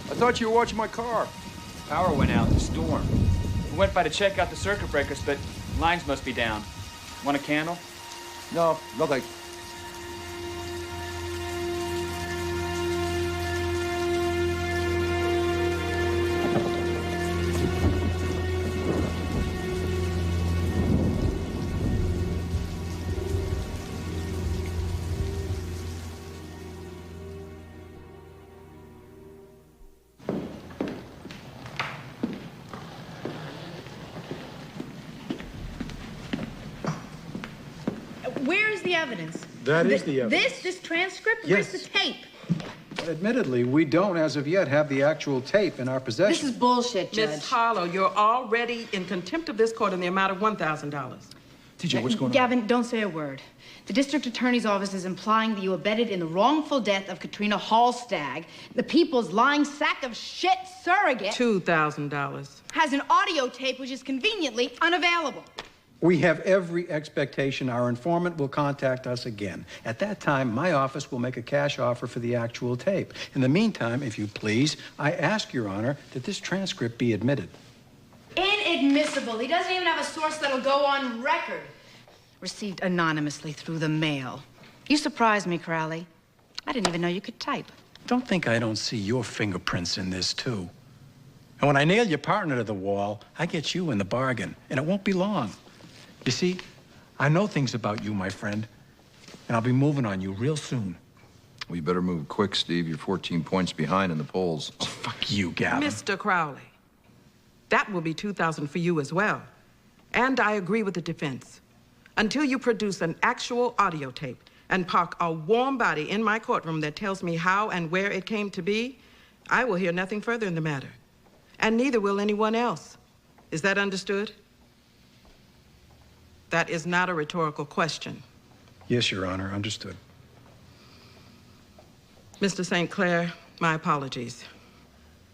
I thought you were watching my car. Power went out in the storm. We went by to check out the circuit breakers, but lines must be down. Want a candle? No, thanks. Where's the evidence? That is the evidence. This transcript? Yes. Where's the tape? Admittedly, we don't, as of yet, have the actual tape in our possession. This is bullshit, Judge. Miss Harlow, you're already in contempt of this court in the amount of $1,000. TJ, what's going on? Gavin, don't say a word. The district attorney's office is implying that you abetted in the wrongful death of Katrina Hallstag, the people's lying sack of shit surrogate. $2,000. Has an audio tape which is conveniently unavailable. We have every expectation our informant will contact us again. At that time, my office will make a cash offer for the actual tape. In the meantime, if you please, I ask, Your Honor, that this transcript be admitted. Inadmissible. He doesn't even have a source that'll go on record. Received anonymously through the mail. You surprised me, Crowley. I didn't even know you could type. Don't think I don't see your fingerprints in this, too. And when I nail your partner to the wall, I get you in the bargain, and it won't be long. You see, I know things about you, my friend, and I'll be moving on you real soon. Well, you better move quick, Steve. You're 14 points behind in the polls. Oh, fuck you, Gavin. Mr. Crowley, that will be $2,000 for you as well. And I agree with the defense. Until you produce an actual audio tape and park a warm body in my courtroom that tells me how and where it came to be, I will hear nothing further in the matter. And neither will anyone else. Is that understood? That is not a rhetorical question. Yes, Your Honor, understood. Mr. St. Clair, my apologies.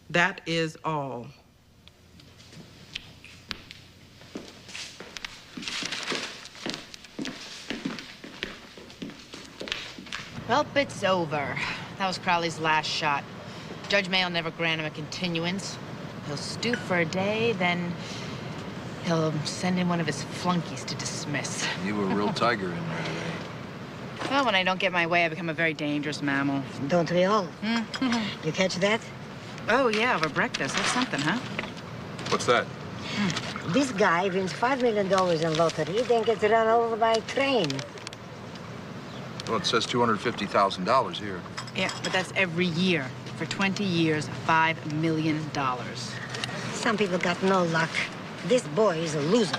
That is all. Well, it's over. That was Crowley's last shot. Judge May will never grant him a continuance. He'll stew for a day, then he'll send in one of his flunkies to dismiss. You were a real tiger in there today. Well, when I don't get my way, I become a very dangerous mammal. Don't we all? You catch that? Oh, yeah, over breakfast. That's something, huh? What's that? This guy wins $5 million in lottery, then gets run over by a train. Well, it says $250,000 here. Yeah, but that's every year. For 20 years, $5 million. Some people got no luck. This boy is a loser.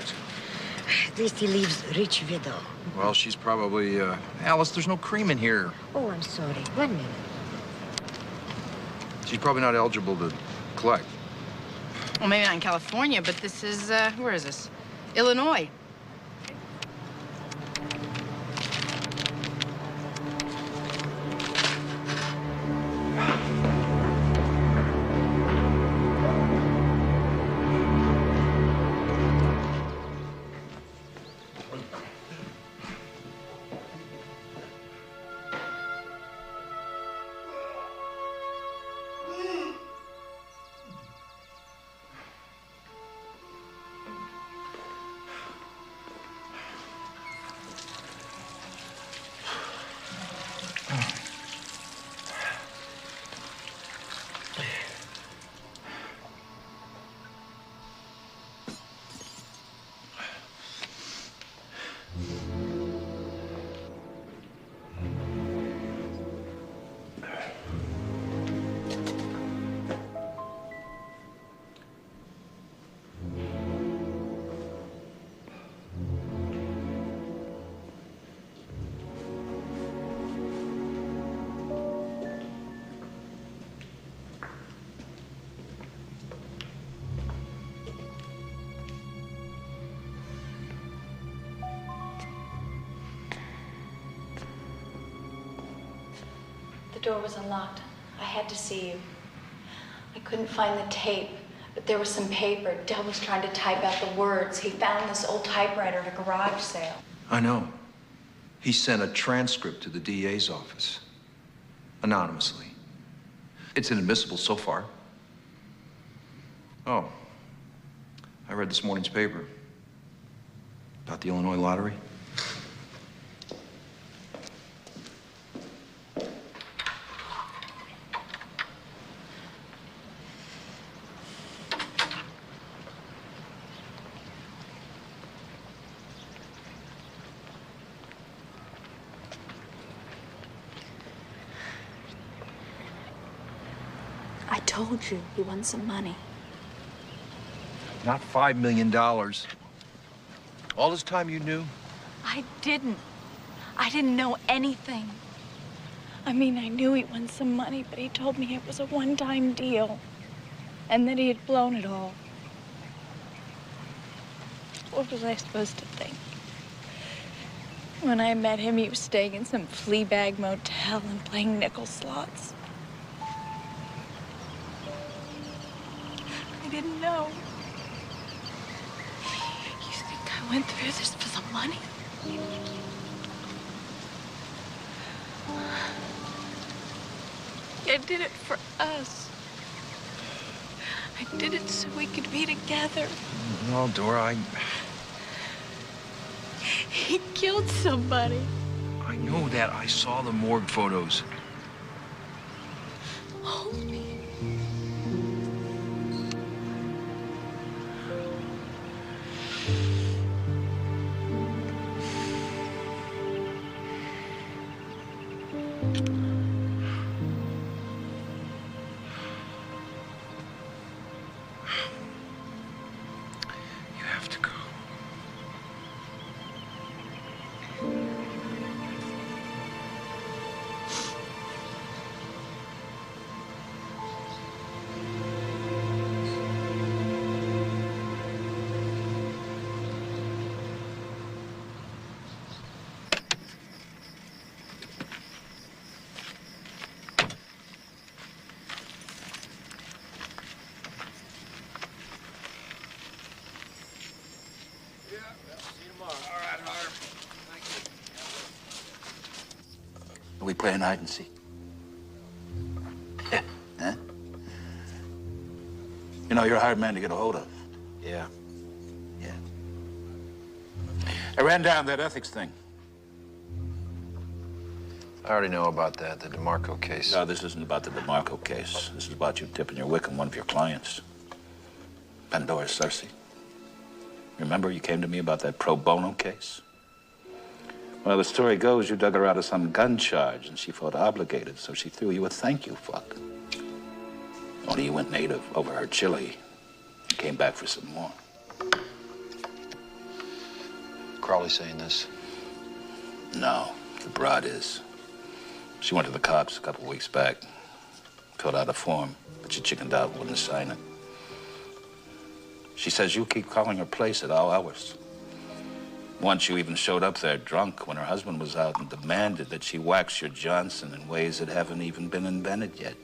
At least he leaves rich widow. Well, she's probably, Alice, there's no cream in here. Oh, I'm sorry. 1 minute. She's probably not eligible to collect. Well, maybe not in California, but this is, where is this? Illinois. The door was unlocked. I had to see you. I couldn't find the tape, but there was some paper. Del was trying to type out the words. He found this old typewriter at a garage sale. I know. He sent a transcript to the DA's office, anonymously. It's inadmissible so far. Oh, I read this morning's paper about the Illinois lottery. I told you he won some money. Not $5 million. All this time you knew? I didn't. I didn't know anything. I mean, I knew he won some money, but he told me it was a one-time deal and that he had blown it all. What was I supposed to think? When I met him, he was staying in some flea bag motel and playing nickel slots. I didn't know. You think I went through this for the money? I did it for us. I did it so we could be together. No, Dora, He killed somebody. I know that. I saw the morgue photos. Hold me. You have to go. Are we playing hide and seek? Huh? You know, you're a hard man to get a hold of. Yeah. Yeah. I ran down that ethics thing. I already know about that, the DeMarco case. No, this isn't about the DeMarco case. This is about you tipping your wick on one of your clients. Pandora Cersei. Remember you came to me about that pro bono case? Well, the story goes you dug her out of some gun charge and she felt obligated, so she threw you a thank you fuck. Only you went native, overheard chili, and came back for some more. Crowley saying this? No, the broad is. She went to the cops a couple weeks back, filled out a form, but she chickened out, wouldn't sign it. She says you keep calling her place at all hours. Once you even showed up there drunk when her husband was out and demanded that she wax your Johnson in ways that haven't even been invented yet.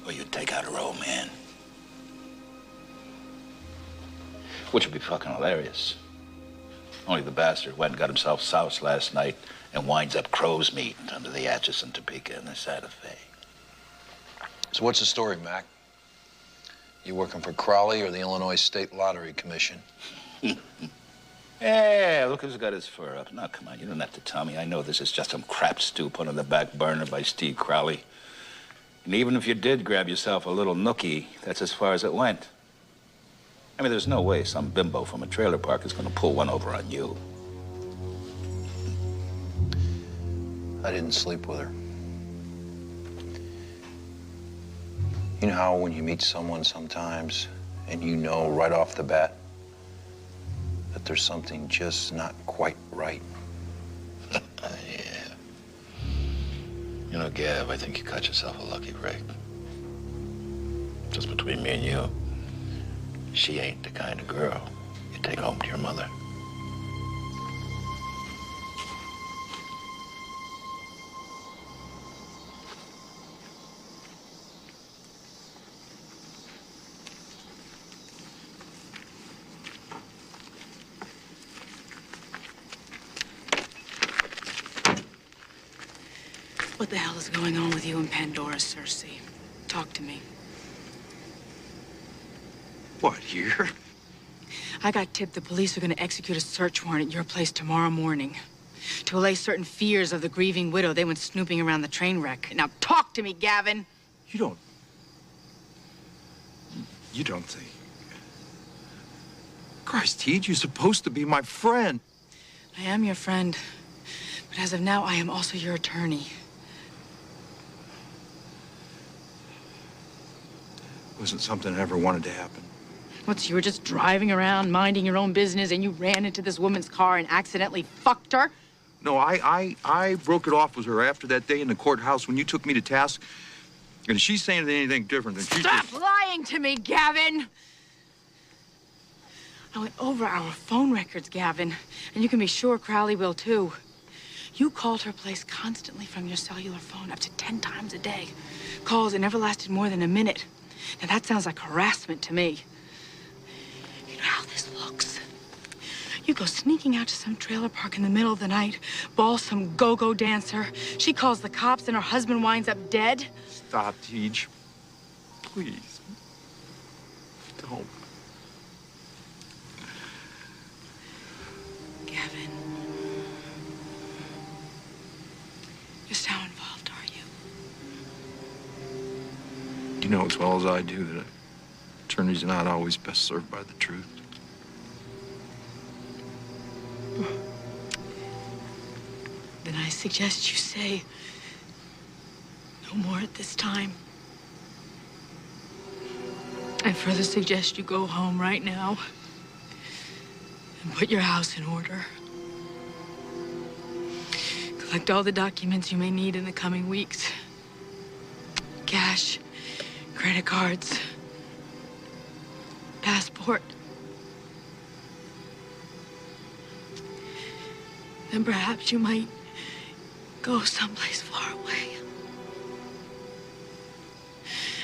Or you'd take out her old man. Which would be fucking hilarious. Only the bastard went and got himself soused last night and winds up crow's meat under the Atchison, Topeka, and the Santa Fe. So what's the story, Mac? You working for Crowley or the Illinois State Lottery Commission? Yeah, look who's got his fur up. Now, come on, you don't have to tell me. I know this is just some crap stew put on the back burner by Steve Crowley. And even if you did grab yourself a little nookie, that's as far as it went. I mean, there's no way some bimbo from a trailer park is going to pull one over on you. I didn't sleep with her. You know how when you meet someone sometimes and you know right off the bat that there's something just not quite right? Yeah. You know, Gav, I think you cut yourself a lucky break. Just between me and you, she ain't the kind of girl you take home to your mother. What the hell is going on with you and Pandora, Cersei? Talk to me. What, here? I got tipped the police are going to execute a search warrant at your place tomorrow morning to allay certain fears of the grieving widow they went snooping around the train wreck. Now talk to me, Gavin. You don't think... Christ, Teej, you're supposed to be my friend. I am your friend, but as of now, I am also your attorney. Wasn't something I ever wanted to happen. What, you were just driving around, minding your own business, and you ran into this woman's car and accidentally fucked her? No, I broke it off with her after that day in the courthouse when you took me to task. And if she's saying anything different, then she's Stop lying to me, Gavin! I went over our phone records, Gavin, and you can be sure Crowley will, too. You called her place constantly from your cellular phone, up to 10 times a day. Calls that never lasted more than a minute. Now, that sounds like harassment to me. You know how this looks? You go sneaking out to some trailer park in the middle of the night, ball some go-go dancer. She calls the cops and her husband winds up dead. Stop, Teej. Please. Don't. Gavin. know as well as I do that attorneys are not always best served by the truth. Then I suggest you say no more at this time. I further suggest you go home right now and put your house in order. Collect all the documents you may need in the coming weeks. Cash, credit cards, passport. Then perhaps you might go someplace far away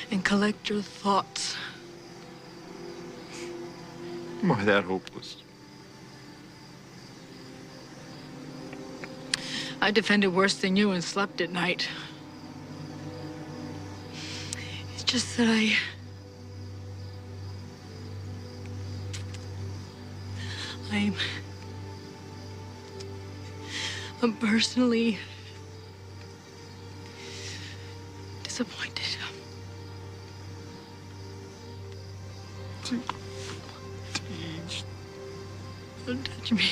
and collect your thoughts. Am I that hopeless? I defended worse than you and slept at night. It's just that I'm personally disappointed. Don't touch me.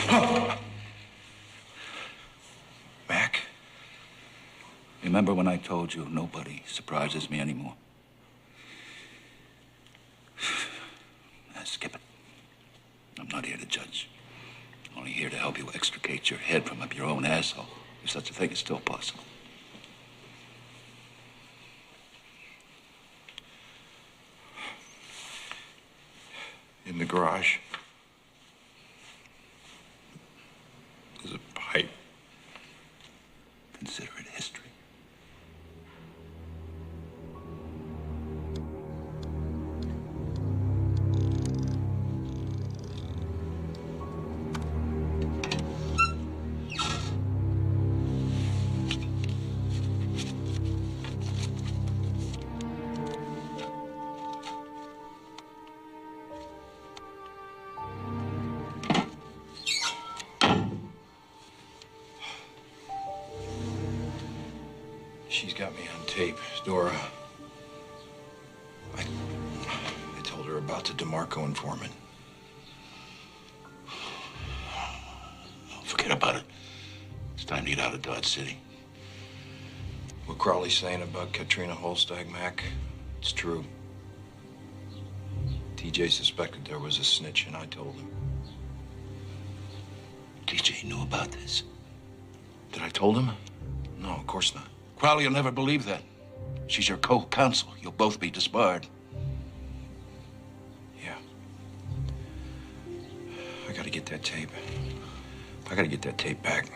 Oh. Mac? Remember when I told you nobody surprises me anymore? Skip it. I'm not here to judge. I'm only here to help you extricate your head from up your own asshole, if such a thing is still possible. In the garage. There's a pipe. Consider it history. She's got me on tape, Dora. I told her about the DeMarco informant. Forget about it. It's time to get out of Dodge City. What Crowley's saying about Katrina Holstag, Mac, it's true. TJ suspected there was a snitch, and I told him. TJ knew about this. Did I told him? No, of course not. Crowley will never believe that. She's your co-counsel. You'll both be disbarred. Yeah. I gotta get that tape. I gotta get that tape back.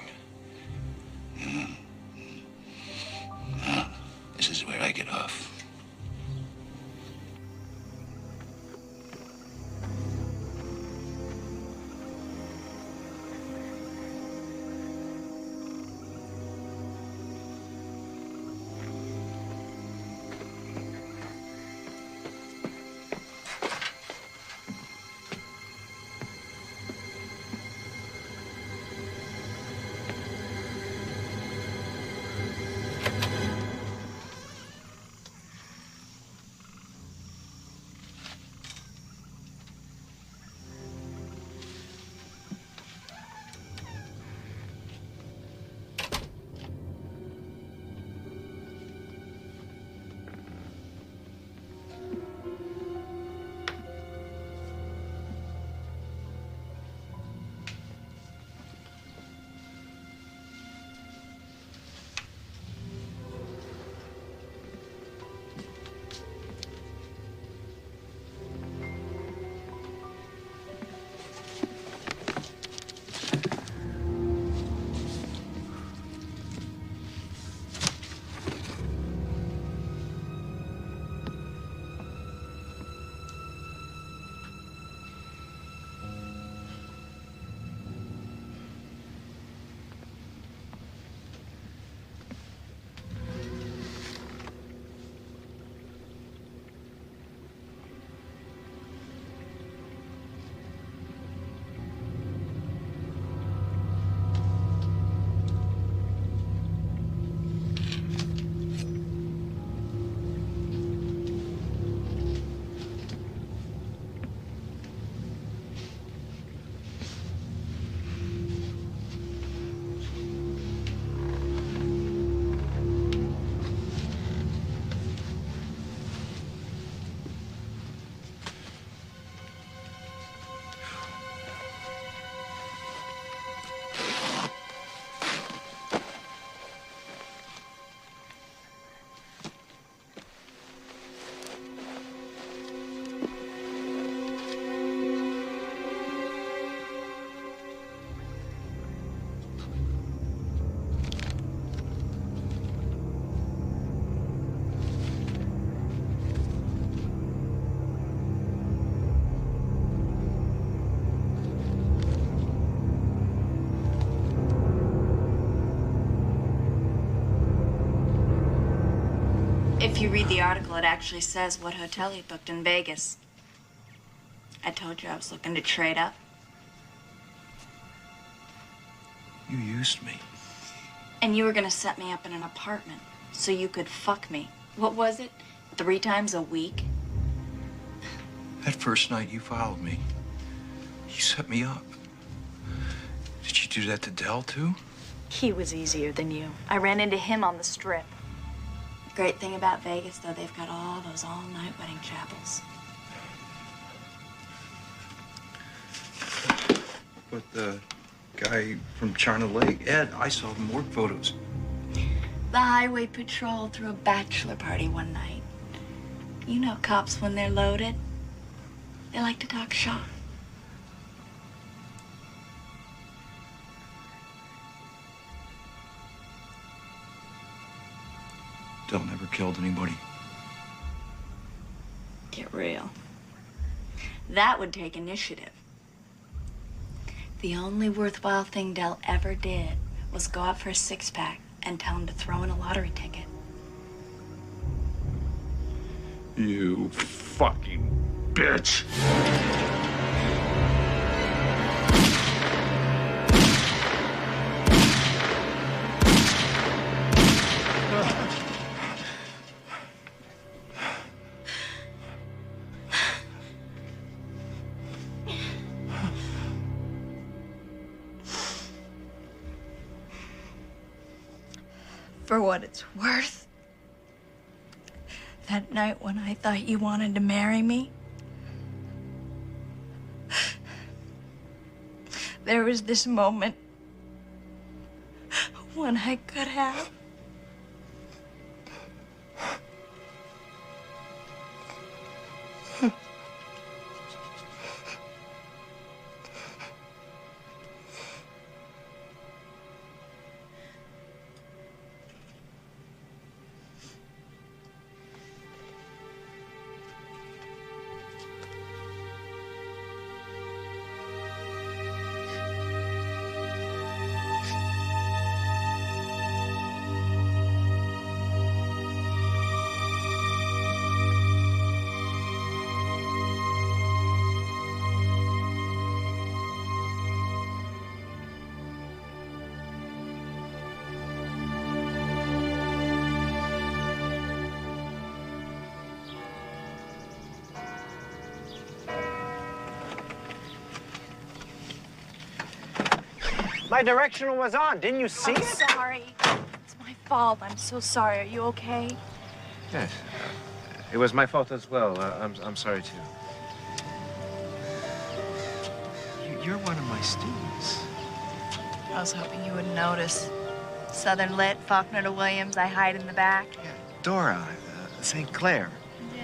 This is where I get off. If you read the article, it actually says what hotel he booked in Vegas. I told you I was looking to trade up. You used me. And you were gonna set me up in an apartment so you could fuck me. What was it? 3 times a week? That first night you followed me, you set me up. Did you do that to Dell, too? He was easier than you. I ran into him on the strip. Great thing about Vegas, though, they've got all those all-night wedding chapels. But the guy from China Lake, Ed, I saw the morgue photos. The highway patrol threw a bachelor party one night. You know cops when they're loaded. They like to talk shop. Dell never killed anybody. Get real. That would take initiative. The only worthwhile thing Dell ever did was go out for a 6-pack and tell him to throw in a lottery ticket. You fucking bitch. For what it's worth, that night when I thought you wanted to marry me, there was this moment when I could have. My directional was on. Didn't you see I'm it? sorry. It's my fault. I'm so sorry. Are you okay? Yes. It was my fault as well. I'm sorry, too. You're one of my students. I was hoping you wouldn't notice. Southern Lit, Faulkner to Williams, I hide in the back. Dora, St. Clair. Yeah.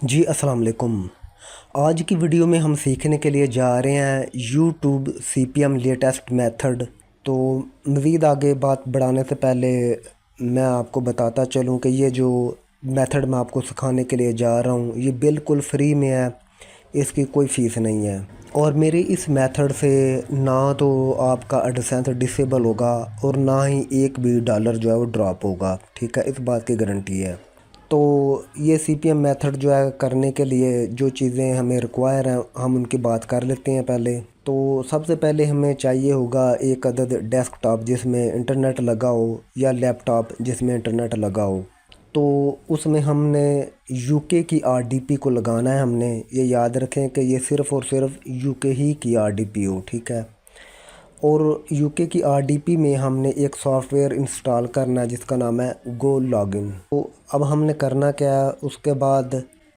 जी अस्सलाम वालेकुम। आज की video में हम सीखने के लिए जा रहे हैं यूट्यूब CPM लेटेस्ट मेथड। तो मज़ीद आगे बात बढ़ाने से पहले मैं आपको बताता चलूं कि ये जो मेथड मैं आपको सिखाने के लिए जा रहा हूं ये बिल्कुल फ्री में है, इसकी कोई फ़ीस नहीं है। और मेरे इस मेथड से ना तो आपका एडसेंस डिसेबल होगा और ना ही एक भी डॉलर जो है वो ड्रॉप होगा, ठीक है, इस बात की गारंटी है। तो ये CPM मेथड जो है करने के लिए जो चीज़ें हमें रिक्वायर हैं हम उनकी बात कर लेते हैं पहले। तो सबसे पहले हमें चाहिए होगा एक अदद डेस्कटॉप जिसमें इंटरनेट लगा हो या लैपटॉप जिसमें इंटरनेट लगा हो। तो उसमें हमने UK की RDP को लगाना है। हमने ये याद रखें कि ये सिर्फ़ और सिर्फ UK ही की RDP हो, ठीक है। और UK की RDP में हमने एक सॉफ्टवेयर इंस्टॉल करना है जिसका नाम है गो लॉगिन। तो अब हमने करना क्या है, उसके बाद